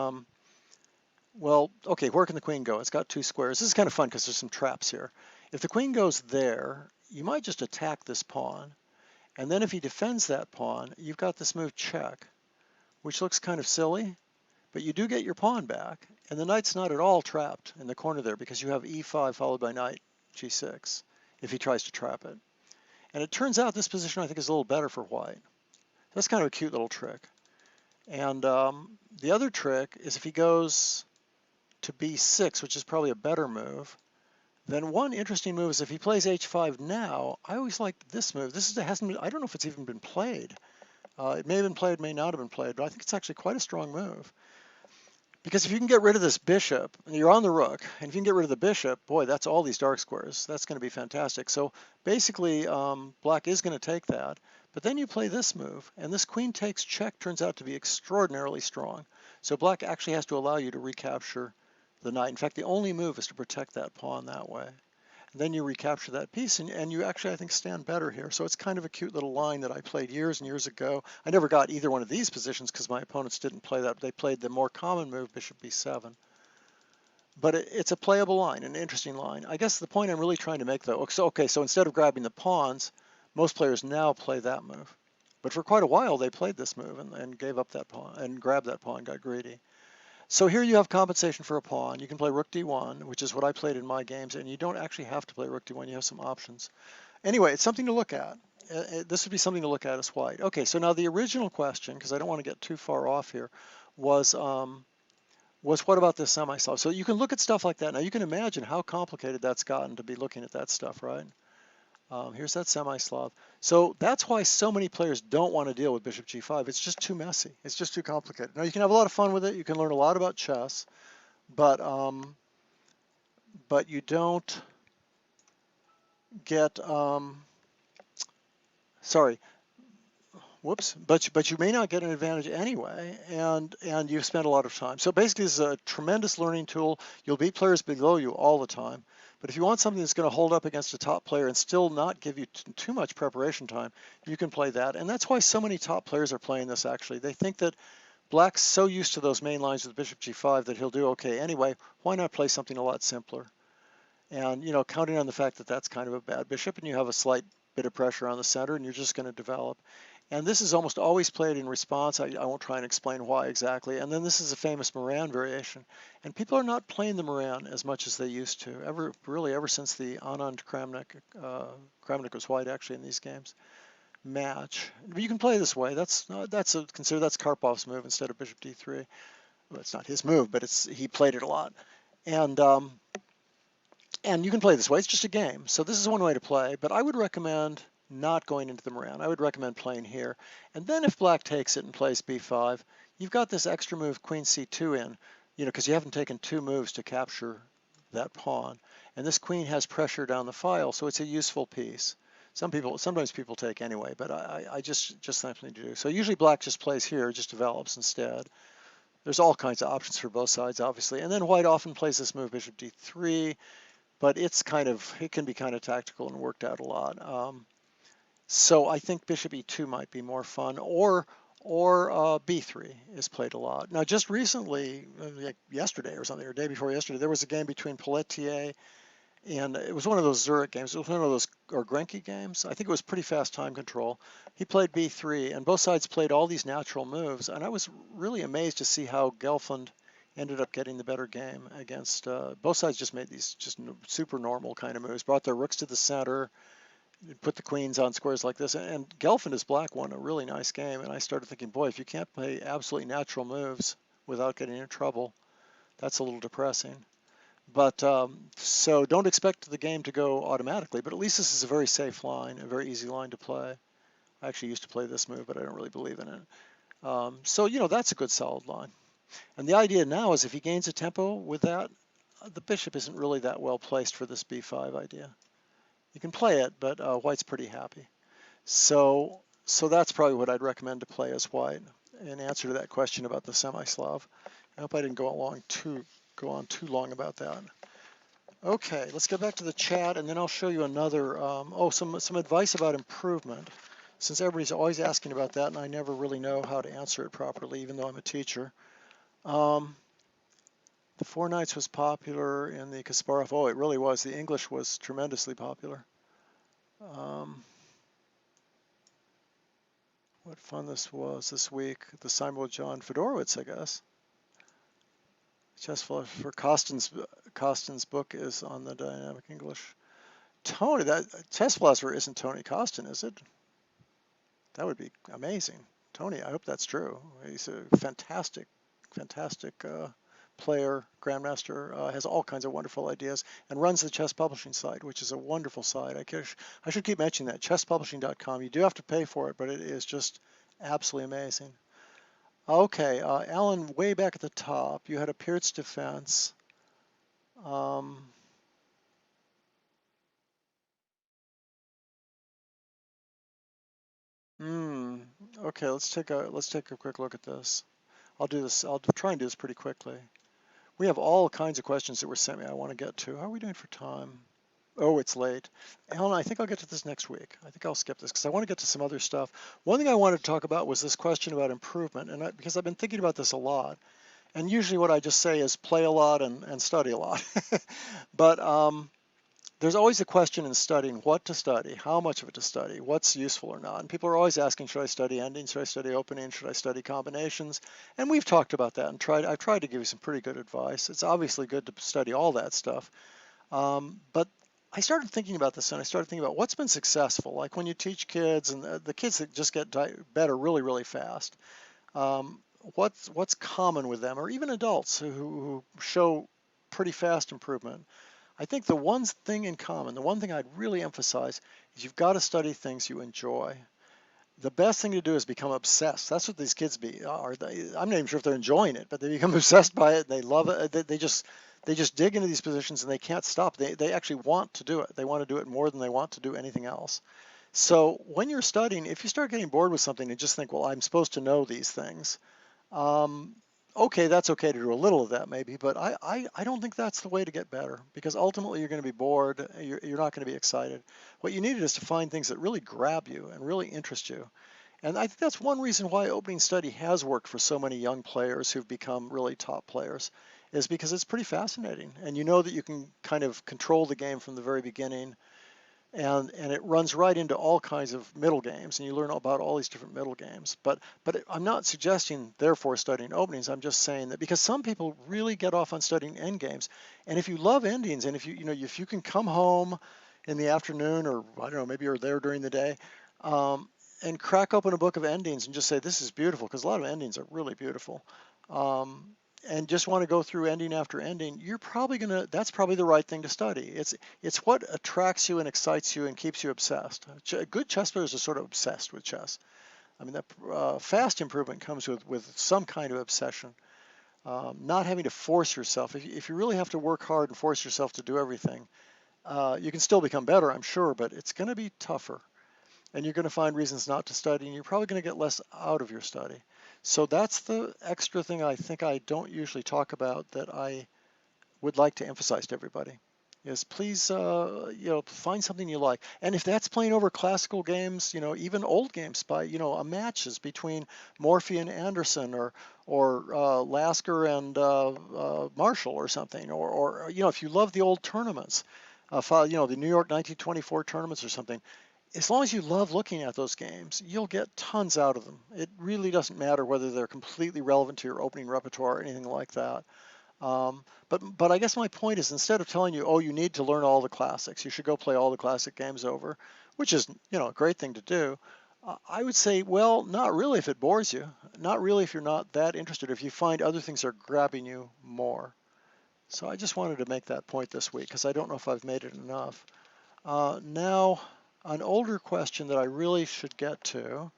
well, okay, where can the queen go? It's got two squares. This is kind of fun because there's some traps here. If the queen goes there, you might just attack this pawn. And then if he defends that pawn, you've got this move check, which looks kind of silly. But you do get your pawn back, and the knight's not at all trapped in the corner there because you have e5 followed by knight g6 if he tries to trap it. And it turns out this position I think is a little better for white. That's kind of a cute little trick. And the other trick is if he goes to b6, which is probably a better move, then one interesting move is if he plays h5 now, I always like this move. I don't know if it's even been played. It may have been played, may not have been played, but I think it's actually quite a strong move. Because if you can get rid of this bishop, and you're on the rook, and if you can get rid of the bishop, boy, that's all these dark squares. That's going to be fantastic. So basically, black is going to take that. But then you play this move, and this queen takes check turns out to be extraordinarily strong. So black actually has to allow you to recapture the knight. In fact, the only move is to protect that pawn that way. And then you recapture that piece, and you actually, I think, stand better here. So it's kind of a cute little line that I played years and years ago. I never got either one of these positions because my opponents didn't play that. They played the more common move, bishop b7. But it's a playable line, an interesting line. I guess the point I'm really trying to make, though, so instead of grabbing the pawns, most players now play that move. But for quite a while, they played this move and gave up that pawn and grabbed that pawn, got greedy. So here you have compensation for a pawn. You can play rook d1, which is what I played in my games, and you don't actually have to play rook d1. You have some options. Anyway, it's something to look at. This would be something to look at as white. Okay, so now the original question, because I don't want to get too far off here, was what about this semi-Slav? So you can look at stuff like that. Now you can imagine how complicated that's gotten to be looking at that stuff, right? Here's that semi-Slav. So that's why so many players don't want to deal with bishop g5. It's just too messy. It's just too complicated. Now you can have a lot of fun with it. You can learn a lot about chess, but you don't get sorry. Whoops, but you may not get an advantage anyway, and you've spent a lot of time. So basically, this is a tremendous learning tool. You'll beat players below you all the time. But if you want something that's going to hold up against a top player and still not give you too much preparation time, you can play that. And that's why so many top players are playing this, actually. They think that black's so used to those main lines with bishop g5 that he'll do okay anyway. Why not play something a lot simpler? And, you know, counting on the fact that that's kind of a bad bishop and you have a slight bit of pressure on the center and you're just going to develop. And this is almost always played in response. I won't try and explain why exactly. And then this is a famous Moran variation. And people are not playing the Moran as much as they used to, ever since the Anand Kramnik, Kramnik was white actually in these games, match. But you can play this way. Consider that's Karpov's move instead of bishop d3. Well, it's not his move, but he played it a lot. And you can play this way. It's just a game. So this is one way to play, but I would recommend not going into the Moran. I would recommend playing here. And then if black takes it and plays b5, you've got this extra move queen c2 in, because you haven't taken two moves to capture that pawn. And this queen has pressure down the file, so it's a useful piece. Sometimes people take anyway, but I just something to do. So usually black just plays here, just develops instead. There's all kinds of options for both sides, obviously. And then white often plays this move, bishop d3. But it can be kind of tactical and worked out a lot. So I think bishop e2 might be more fun, or b3 is played a lot. Now, just recently, like yesterday or something, or day before yesterday, there was a game between Pelletier and it was one of those Zurich games. It was one of those or Grenke games. I think it was pretty fast time control. He played b3, and both sides played all these natural moves, and I was really amazed to see how Gelfand ended up getting the better game against, both sides just made these just super normal kind of moves, brought their rooks to the center, put the queens on squares like this, and Gelfand as black won a really nice game, and I started thinking, boy, if you can't play absolutely natural moves without getting in trouble, that's a little depressing. But so don't expect the game to go automatically, but at least this is a very safe line, a very easy line to play. I actually used to play this move, but I don't really believe in it. So, that's a good solid line. And the idea now is if he gains a tempo with that, the bishop isn't really that well placed for this b5 idea. You can play it, but white's pretty happy. So that's probably what I'd recommend to play as white in answer to that question about the semi-Slav. I hope I didn't go on too long about that. Okay, let's get back to the chat, and then I'll show you another, some advice about improvement, since everybody's always asking about that, and I never really know how to answer it properly, even though I'm a teacher. The Four Knights was popular in the Kasparov. Oh, it really was. The English was tremendously popular. What fun this was this week. The Simon John Fedorowicz, I guess. Chess philosopher Costin's book is on the dynamic English. Tony, that chess philosopher isn't Tony Costin, is it? That would be amazing. Tony, I hope that's true. He's a fantastic player, grandmaster, has all kinds of wonderful ideas, and runs the chess publishing site, which is a wonderful site. I should keep mentioning that, chesspublishing.com. You do have to pay for it, but it is just absolutely amazing. Okay, Alan, way back at the top, you had a Pierce defense. Um, hmm. Okay, let's take a quick look at this. I'll do this. I'll try and do this pretty quickly. We have all kinds of questions that were sent me I want to get to. How are we doing for time? Oh, it's late. Alan, I think I'll get to this next week. I think I'll skip this because I want to get to some other stuff. One thing I wanted to talk about was this question about improvement, and because I've been thinking about this a lot. And usually what I just say is play a lot and study a lot. But there's always a question in studying what to study, how much of it to study, what's useful or not. And people are always asking, should I study endings, should I study opening, should I study combinations? And we've talked about that and I've tried to give you some pretty good advice. It's obviously good to study all that stuff. But I started thinking about this and I started thinking about what's been successful. Like when you teach kids and the kids that just get better really, really fast. Um, what's common with them, or even adults who show pretty fast improvement? I think the one thing in common, the one thing I'd really emphasize is you've got to study things you enjoy. The best thing to do is become obsessed. That's what these kids are. I'm not even sure if they're enjoying it, but they become obsessed by it. They love it. They just dig into these positions and they can't stop. They actually want to do it. They want to do it more than they want to do anything else. So when you're studying, if you start getting bored with something and just think, well, I'm supposed to know these things, um, okay, that's okay to do a little of that maybe, but I don't think that's the way to get better because ultimately you're going to be bored. You're not going to be excited. What you need is to find things that really grab you and really interest you. And I think that's one reason why opening study has worked for so many young players who've become really top players, is because it's pretty fascinating. And you know that you can kind of control the game from the very beginning and it runs right into all kinds of middle games, and you learn about all these different middle games. But I'm not suggesting therefore studying openings. I'm just saying that because some people really get off on studying end games, and if you love endings, and if you can come home in the afternoon, or I don't know, maybe you're there during the day, um, and crack open a book of endings and just say this is beautiful, because a lot of endings are really beautiful. Um, and just want to go through ending after ending, that's probably the right thing to study. It's what attracts you and excites you and keeps you obsessed. Good chess players are sort of obsessed with chess. I mean, that fast improvement comes with some kind of obsession. Not having to force yourself. If you really have to work hard and force yourself to do everything, you can still become better, I'm sure, but it's going to be tougher. And you're going to find reasons not to study, and you're probably going to get less out of your study. So that's the extra thing I think I don't usually talk about that I would like to emphasize to everybody is please, find something you like. And if that's playing over classical games, even old games by, a matches between Morphy and Anderson or Lasker and Marshall or something, or if you love the old tournaments, the New York 1924 tournaments or something, as long as you love looking at those games, you'll get tons out of them. It really doesn't matter whether they're completely relevant to your opening repertoire or anything like that. But I guess my point is instead of telling you, oh, you need to learn all the classics, you should go play all the classic games over, which is, a great thing to do. I would say, well, not really if it bores you, not really if you're not that interested, if you find other things are grabbing you more. So I just wanted to make that point this week because I don't know if I've made it enough. Now, an older question that I really should get to,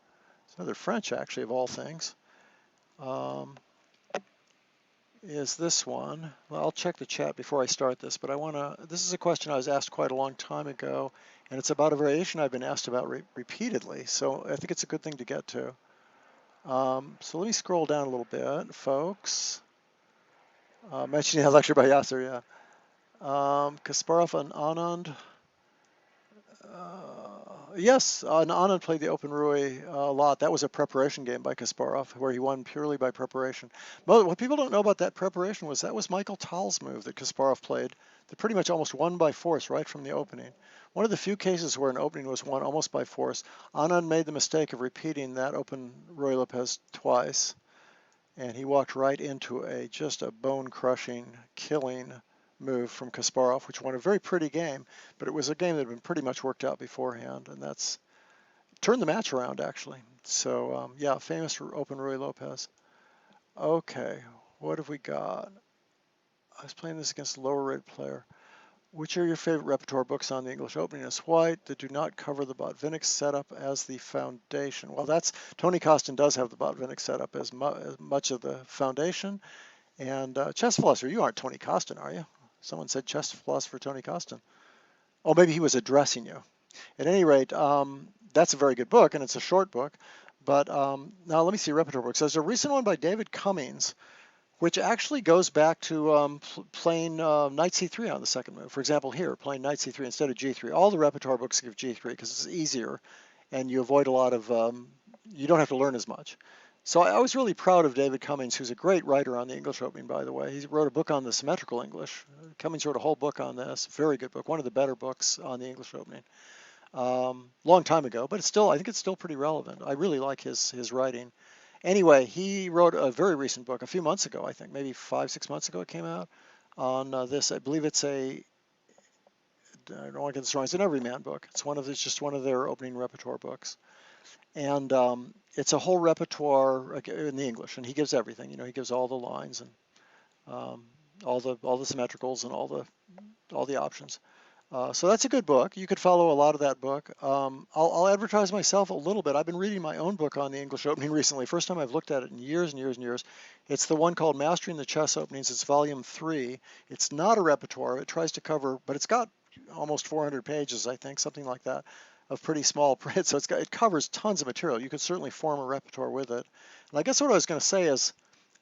it's another French actually of all things, um, is this one. Well, I'll check the chat before I start this, but this is a question I was asked quite a long time ago, and it's about a variation I've been asked about repeatedly, so I think it's a good thing to get to. So let me scroll down a little bit, folks. Mentioning a lecture by Yasser, yeah. Kasparov and Anand. Yes, Anand played the Open Ruy a lot. That was a preparation game by Kasparov, where he won purely by preparation. But what people don't know about that preparation was that was Michael Tal's move that Kasparov played, that pretty much almost won by force right from the opening. One of the few cases where an opening was won almost by force. Anand made the mistake of repeating that Open Ruy Lopez twice, and he walked right into just a bone-crushing, killing move from Kasparov, which won a very pretty game, but it was a game that had been pretty much worked out beforehand, and that's turned the match around actually. So yeah, famous Open Ruy Lopez. Okay, what have we got? I was playing this against a lower rated player. Which are your favorite repertoire books on the English opening as white that do not cover the Botvinnik setup as the foundation? Well, that's Tony Costin does have the Botvinnik setup as much of the foundation. And chess philosopher, you aren't Tony Costin, are you? Someone said chess philosopher Tony Costin. Oh, maybe he was addressing you. At any rate, that's a very good book, and it's a short book. But now let me see repertoire books. There's a recent one by David Cummings, which actually goes back to playing knight c3 on the second move. For example, here, playing knight c3 instead of g3. All the repertoire books give g3 because it's easier, and you avoid a lot of, you don't have to learn as much. So I was really proud of David Cummings, who's a great writer on the English opening, by the way. He wrote a book on the symmetrical English. Cummings wrote a whole book on this. Very good book, one of the better books on the English opening. Long time ago, but it's still, I think it's still pretty relevant. I really like his writing. Anyway, he wrote a very recent book, a few months ago, I think, maybe 5, 6 months ago it came out, on this. I believe it's I don't want to get this wrong, it's an everyman book. It's just one of their opening repertoire books. And it's a whole repertoire in the English, and he gives everything. He gives all the lines and all the symmetricals and all the options. So that's a good book. You could follow a lot of that book. I'll advertise myself a little bit. I've been reading my own book on the English opening recently. First time I've looked at it in years and years and years. It's the one called Mastering the Chess Openings. It's volume 3. It's not a repertoire. It tries to cover, but it's got almost 400 pages, I think, something like that, of pretty small print. So it covers tons of material. You could certainly form a repertoire with it. And I guess what I was going to say is,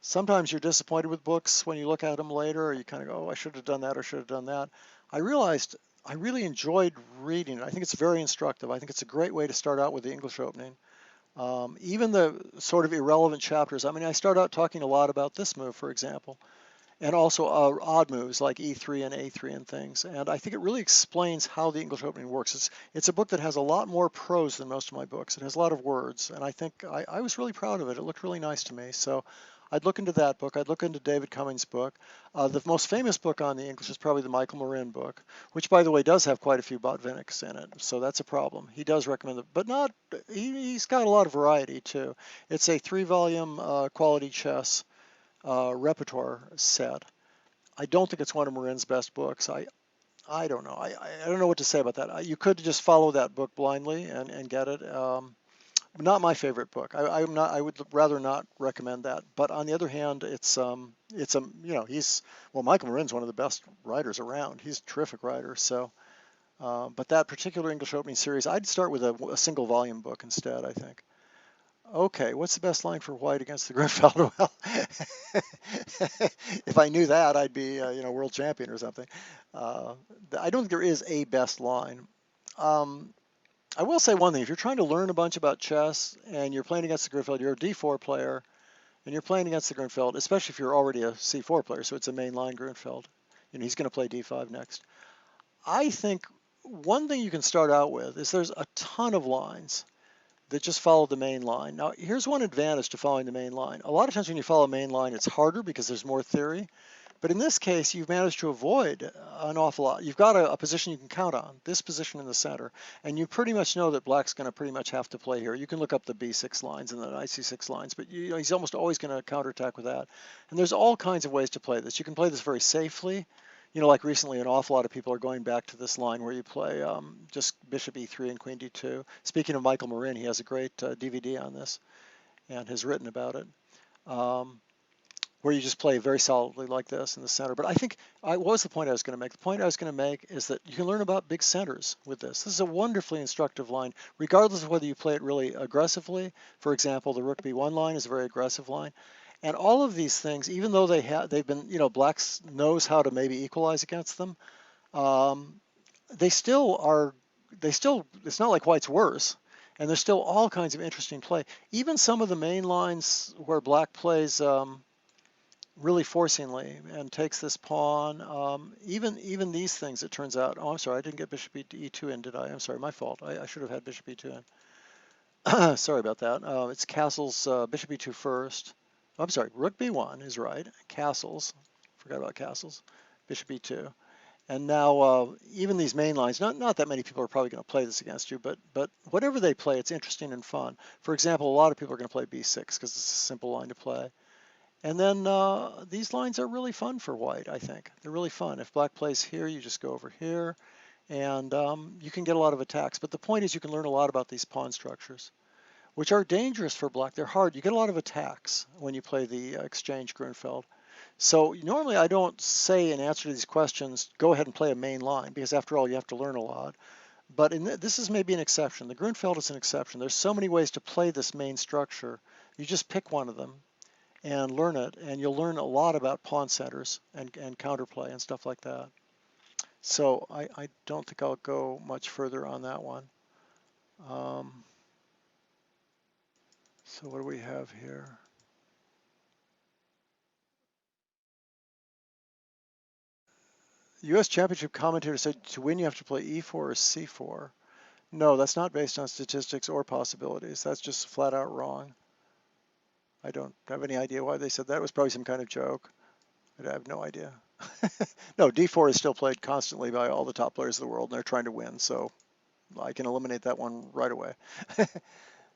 sometimes you're disappointed with books when you look at them later, or you kind of go, oh, I should have done that or should have done that. I realized I really enjoyed reading it. I think it's very instructive. I think it's a great way to start out with the English opening. Even the sort of irrelevant chapters. I mean, I start out talking a lot about this move, for example, and also odd moves like E3 and A3 and things. And I think it really explains how the English opening works. It's a book that has a lot more prose than most of my books. It has a lot of words, and I think I was really proud of it. It looked really nice to me. So I'd look into that book. I'd look into David Cummings' book. The most famous book on the English is probably the Michael Marin book, which, by the way, does have quite a few Botvinniks in it. So that's a problem. He does recommend it, but not. He's got a lot of variety too. It's a 3-volume quality chess repertoire set. I don't think it's one of Marin's best books. I don't know. I don't know what to say about that. You could just follow that book blindly and get it. Not my favorite book. I'm not. I would rather not recommend that. But on the other hand, it's Michael Marin's one of the best writers around. He's a terrific writer. So, but that particular English opening series, I'd start with a single volume book instead, I think. Okay, what's the best line for white against the Grinfeld? Well, if I knew that, I'd be world champion or something. I don't think there is a best line. I will say one thing: if you're trying to learn a bunch about chess and you're playing against the Grinfeld, you're a D4 player, and you're playing against the Grinfeld, especially if you're already a C4 player, so it's a mainline Grinfeld. He's going to play D5 next. I think one thing you can start out with is there's a ton of lines that just follow the main line. Now, here's one advantage to following the main line. A lot of times when you follow a main line, it's harder because there's more theory. But in this case, you've managed to avoid an awful lot. You've got a position you can count on, this position in the center, and you pretty much know that black's going to pretty much have to play here. You can look up the B6 lines and the knight C6 lines, but he's almost always going to counterattack with that. And there's all kinds of ways to play this. You can play this very safely. Like recently, an awful lot of people are going back to this line where you play just bishop E3 and queen D2. Speaking of Michael Marin, he has a great DVD on this and has written about it, where you just play very solidly like this in the center. But I think, what was the point I was going to make? The point I was going to make is that you can learn about big centers with this. This is a wonderfully instructive line, regardless of whether you play it really aggressively. For example, the Rook B1 line is a very aggressive line. And all of these things, even though they've been, black knows how to maybe equalize against them, it's not like white's worse. And there's still all kinds of interesting play. Even some of the main lines where black plays really forcingly and takes this pawn, even these things, it turns out, oh, I'm sorry, I didn't get bishop E2 in, did I? I'm sorry, my fault. I should have had bishop E2 in. Sorry about that. It's castles, bishop E2 first. I'm sorry, rook B1 is right. Castles, forgot about castles. Bishop E2, and now even these main lines. Not that many people are probably going to play this against you, but whatever they play, it's interesting and fun. For example, a lot of people are going to play B6 because it's a simple line to play, And then these lines are really fun for white, I think. They're really fun. If black plays here, you just go over here, and you can get a lot of attacks. But the point is you can learn a lot about these pawn structures, which are dangerous for black. They're hard. You get a lot of attacks when you play the exchange Grunfeld. So normally I don't say in answer to these questions, go ahead and play a main line, because after all, you have to learn a lot. But this is maybe an exception. The Grunfeld is an exception. There's so many ways to play this main structure. You just pick one of them and learn it, and you'll learn a lot about pawn centers and counterplay and stuff like that. So I don't think I'll go much further on that one. Um, so what do we have here? The U.S. Championship commentator said to win you have to play E4 or C4. No, that's not based on statistics or possibilities. That's just flat out wrong. I don't have any idea why they said that. It was probably some kind of joke. I have no idea. No, D4 is still played constantly by all the top players of the world, and they're trying to win, so I can eliminate that one right away.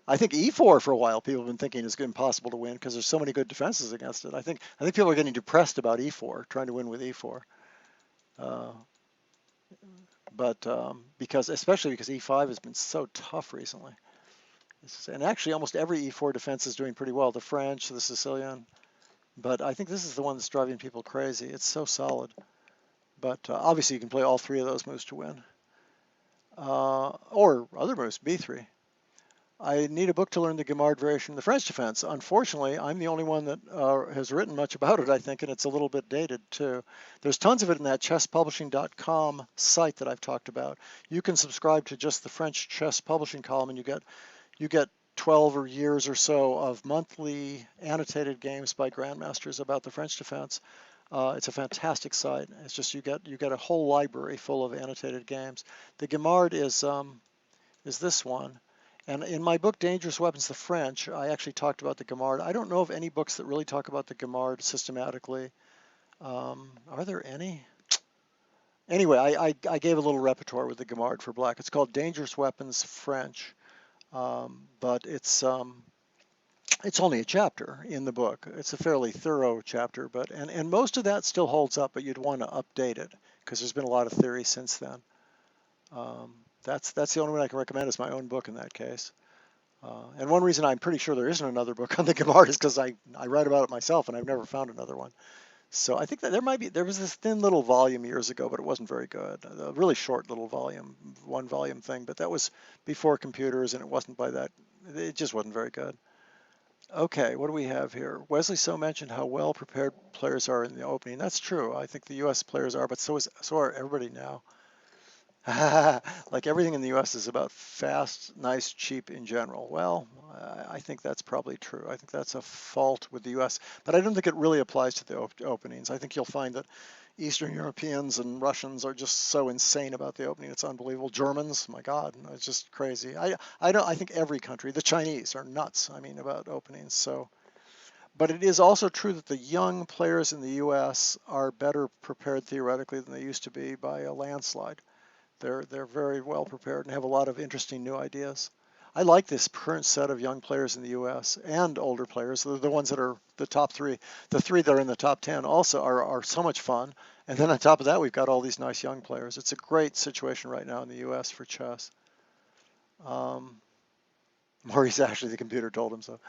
I think E4 for a while people have been thinking is impossible to win because there's so many good defenses against it. I think people are getting depressed about E4, trying to win with E4. Uh, but because especially because E5 has been so tough recently. And actually almost every E4 defense is doing pretty well. The French, the Sicilian. But I think this is the one that's driving people crazy. It's so solid. But obviously you can play all three of those moves to win. Or other moves, B3. I need a book to learn the Guimard variation of the French defense. Unfortunately, I'm the only one that has written much about it, I think, and it's a little bit dated too. There's tons of it in that chesspublishing.com site that I've talked about. You can subscribe to just the French chess publishing column, and you get 12 or years or so of monthly annotated games by grandmasters about the French defense. It's a fantastic site. It's just you get a whole library full of annotated games. The Guimard is this one. And in my book, Dangerous Weapons, the French, I actually talked about the Guimard. I don't know of any books that really talk about the Guimard systematically. Are there any? Anyway, I gave a little repertoire with the Guimard for black. It's called Dangerous Weapons French, but it's only a chapter in the book. It's a fairly thorough chapter, but and most of that still holds up, but you'd want to update it because there's been a lot of theory since then. That's the only one I can recommend is my own book in that case. And one reason I'm pretty sure there isn't another book on the Gemara is because I write about it myself and I've never found another one. So I think that there was this thin little volume years ago, but it wasn't very good. A really short little volume, one volume thing, but that was before computers and it wasn't by that, it just wasn't very good. Okay, what do we have here? Wesley So mentioned how well prepared players are in the opening. That's true. I think the U.S. players are, but so are everybody now. Like everything in the U.S. is about fast, nice, cheap in general. Well, I think that's probably true. I think that's a fault with the U.S., but I don't think it really applies to the openings. I think you'll find that Eastern Europeans and Russians are just so insane about the opening. It's unbelievable. Germans, my God, it's just crazy. I think every country, the Chinese are nuts. I mean, about openings. So, but it is also true that the young players in the U.S. are better prepared theoretically than they used to be by a landslide. They're very well prepared and have a lot of interesting new ideas. I like this current set of young players in the U.S. and older players. The ones that are the top three. The three that are in the top 10 also are so much fun. And then on top of that, we've got all these nice young players. It's a great situation right now in the U.S. for chess. Um, Maurice Ashley, the computer told him so.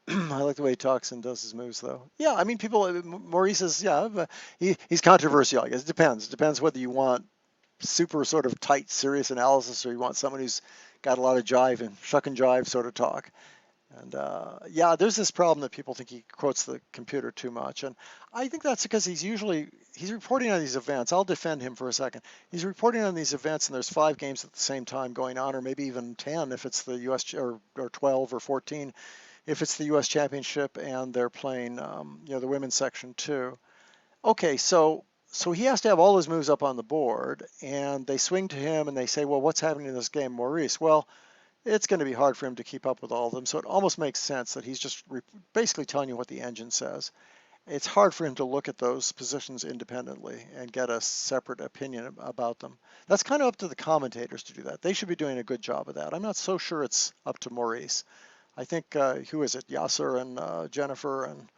I like the way he talks and does his moves, though. Yeah, I mean, Maurice is, yeah, he's controversial, I guess. It depends. It depends whether you want super sort of tight, serious analysis or you want someone who's got a lot of jive and shuck and jive sort of talk. And yeah, there's this problem that people think he quotes the computer too much. And I think that's because he's reporting on these events. I'll defend him for a second. He's reporting on these events and there's 5 games at the same time going on, or maybe even 10 if it's the US, or 12 or 14 if it's the U.S. Championship and they're playing, the women's section too. Okay, so he has to have all his moves up on the board, and they swing to him and they say, well, what's happening in this game, Maurice? Well, it's going to be hard for him to keep up with all of them, so it almost makes sense that he's just basically telling you what the engine says. It's hard for him to look at those positions independently and get a separate opinion about them. That's kind of up to the commentators to do that. They should be doing a good job of that. I'm not so sure it's up to Maurice. I think who is it? Yasser and Jennifer and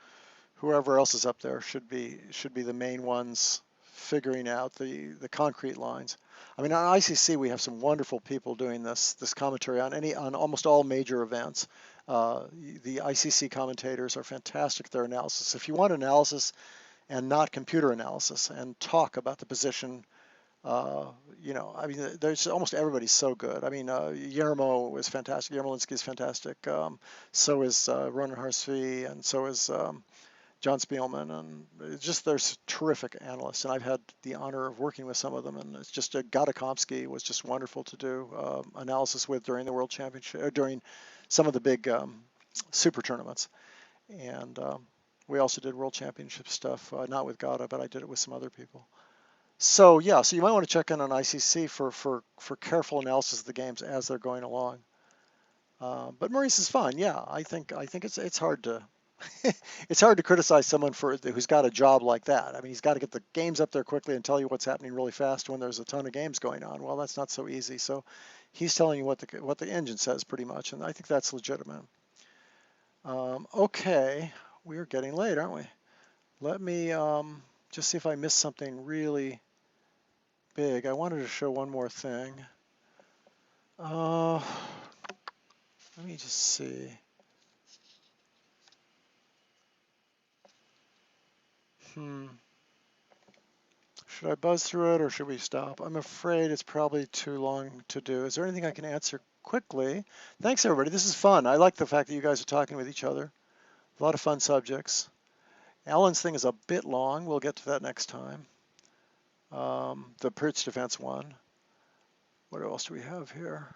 whoever else is up there should be the main ones figuring out the concrete lines. I mean, on ICC we have some wonderful people doing this commentary on almost all major events. The ICC commentators are fantastic at their analysis. If you want analysis and not computer analysis and talk about the position, uh, I mean, there's almost everybody's so good. I mean, Yermo is fantastic. Yermolinsky is fantastic. So is Ronan Harsvi, and so is John Spielman, and it's just there's terrific analysts, and I've had the honor of working with some of them, and it's just Gadakovsky was just wonderful to do analysis with during the World Championship, or during some of the big super tournaments, and we also did World Championship stuff, not with Gada, but I did it with some other people. So yeah, so you might want to check in on ICC for careful analysis of the games as they're going along. But Maurice is fine. Yeah, I think it's hard to it's hard to criticize someone who's got a job like that. I mean, he's got to get the games up there quickly and tell you what's happening really fast when there's a ton of games going on. Well, that's not so easy. So he's telling you what the engine says pretty much, and I think that's legitimate. Okay, we're getting late, aren't we? Let me just see if I missed something really big. I wanted to show one more thing. Let me just see. Should I buzz through it or should we stop? I'm afraid it's probably too long to do. Is there anything I can answer quickly? Thanks, everybody. This is fun. I like the fact that you guys are talking with each other. A lot of fun subjects. Alan's thing is a bit long. We'll get to that next time. The Perch defense one. What else do we have here?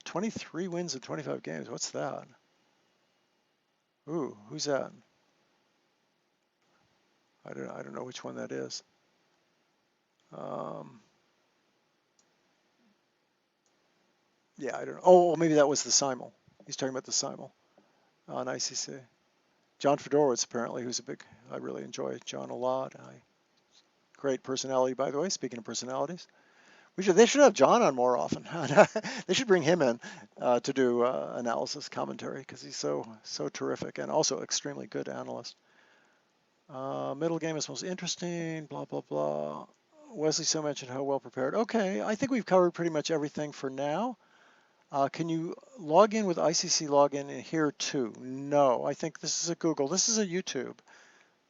23 wins in 25 games. What's that? Ooh, who's that? I don't know which one that is. Yeah, I don't know. Oh, maybe that was the Simul. He's talking about the Simul on ICC. John Fedorowicz, apparently, who's I really enjoy John a lot. Great personality, by the way, speaking of personalities. They should have John on more often. They should bring him in to do analysis commentary because he's so terrific and also extremely good analyst. Middle game is most interesting, blah, blah, blah. Wesley so mentioned how well prepared. Okay, I think we've covered pretty much everything for now. Can you log in with ICC login in here too? No, I think this is a Google. This is a YouTube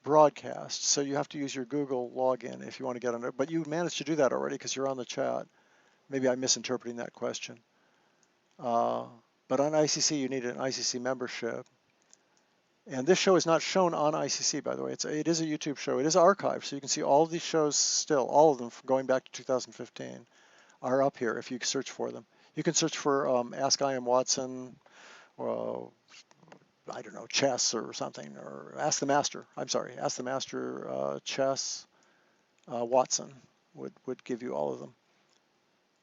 broadcast, so you have to use your Google login if you want to get on it. But you managed to do that already because you're on the chat. Maybe I'm misinterpreting that question. But on ICC, you need an ICC membership. And this show is not shown on ICC, by the way. It is a YouTube show. It is archived, so you can see all of these shows still, all of them going back to 2015 are up here if you search for them. You can search for Ask I Am Watson, or I don't know, chess or something, or Ask the Master. I'm sorry, Ask the Master chess Watson would give you all of them.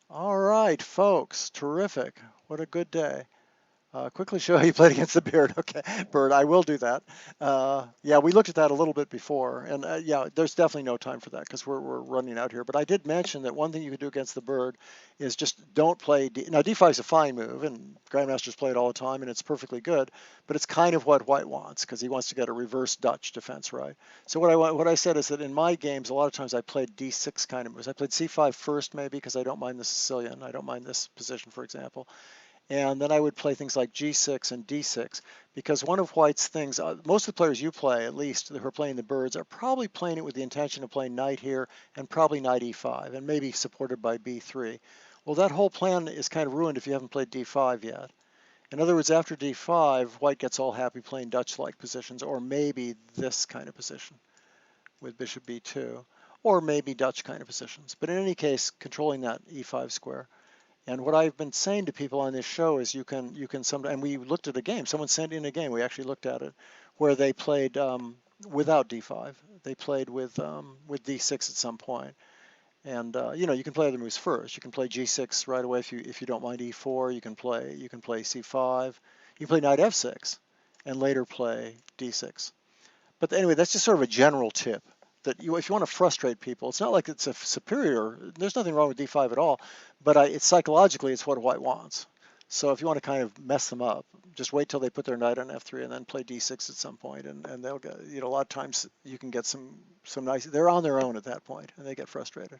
All right, folks, terrific. What a good day. Quickly show how you played against the Beard. Okay, Bird, I will do that. Yeah, we looked at that a little bit before, and yeah, there's definitely no time for that because we're running out here. But I did mention that one thing you could do against the Bird is just don't play Now, D5 is a fine move, and Grandmasters play it all the time, and it's perfectly good, but it's kind of what White wants because he wants to get a reverse Dutch defense, right? So what I said is that in my games, a lot of times I played D6 kind of moves. I played C5 first, maybe, because I don't mind the Sicilian. I don't mind this position, for example. And then I would play things like G6 and D6 because one of White's things, most of the players you play, at least who are playing the birds, are probably playing it with the intention of playing knight here and probably knight E5 and maybe supported by B3. Well, that whole plan is kind of ruined if you haven't played D5 yet. In other words, after D5, White gets all happy playing Dutch-like positions, or maybe this kind of position with bishop B2, or maybe Dutch kind of positions. But in any case, controlling that E5 square. And what I've been saying to people on this show is you can sometimes, and we looked at a game, someone sent in a game, we actually looked at it, where they played without D5. They played with D6 at some point. And you can play other moves first. You can play G6 right away if you don't mind E4. You can play C5. You can play knight F6 and later play D6. But anyway, that's just sort of a general tip. That if you want to frustrate people, it's not like it's a superior. There's nothing wrong with D5 at all, but it's psychologically it's what White wants. So if you want to kind of mess them up, just wait till they put their knight on f3 and then play d6 at some point, and they'll get, you know, a lot of times you can get some nice. They're on their own at that point, and they get frustrated.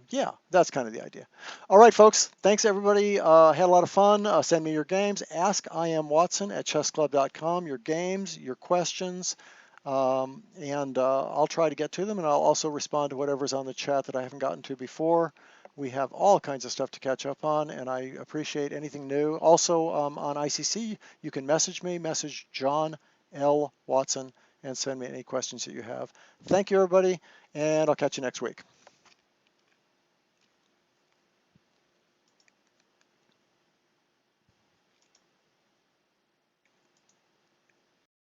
Yeah, that's kind of the idea. All right, folks. Thanks, everybody. Had a lot of fun. Send me your games. Ask IamWatson@chessclub.com. Your games, your questions, and I'll try to get to them, and I'll also respond to whatever's on the chat that I haven't gotten to before. We have all kinds of stuff to catch up on, and I appreciate anything new. Also, on ICC, you can message John L. Watson, and send me any questions that you have. Thank you, everybody, and I'll catch you next week.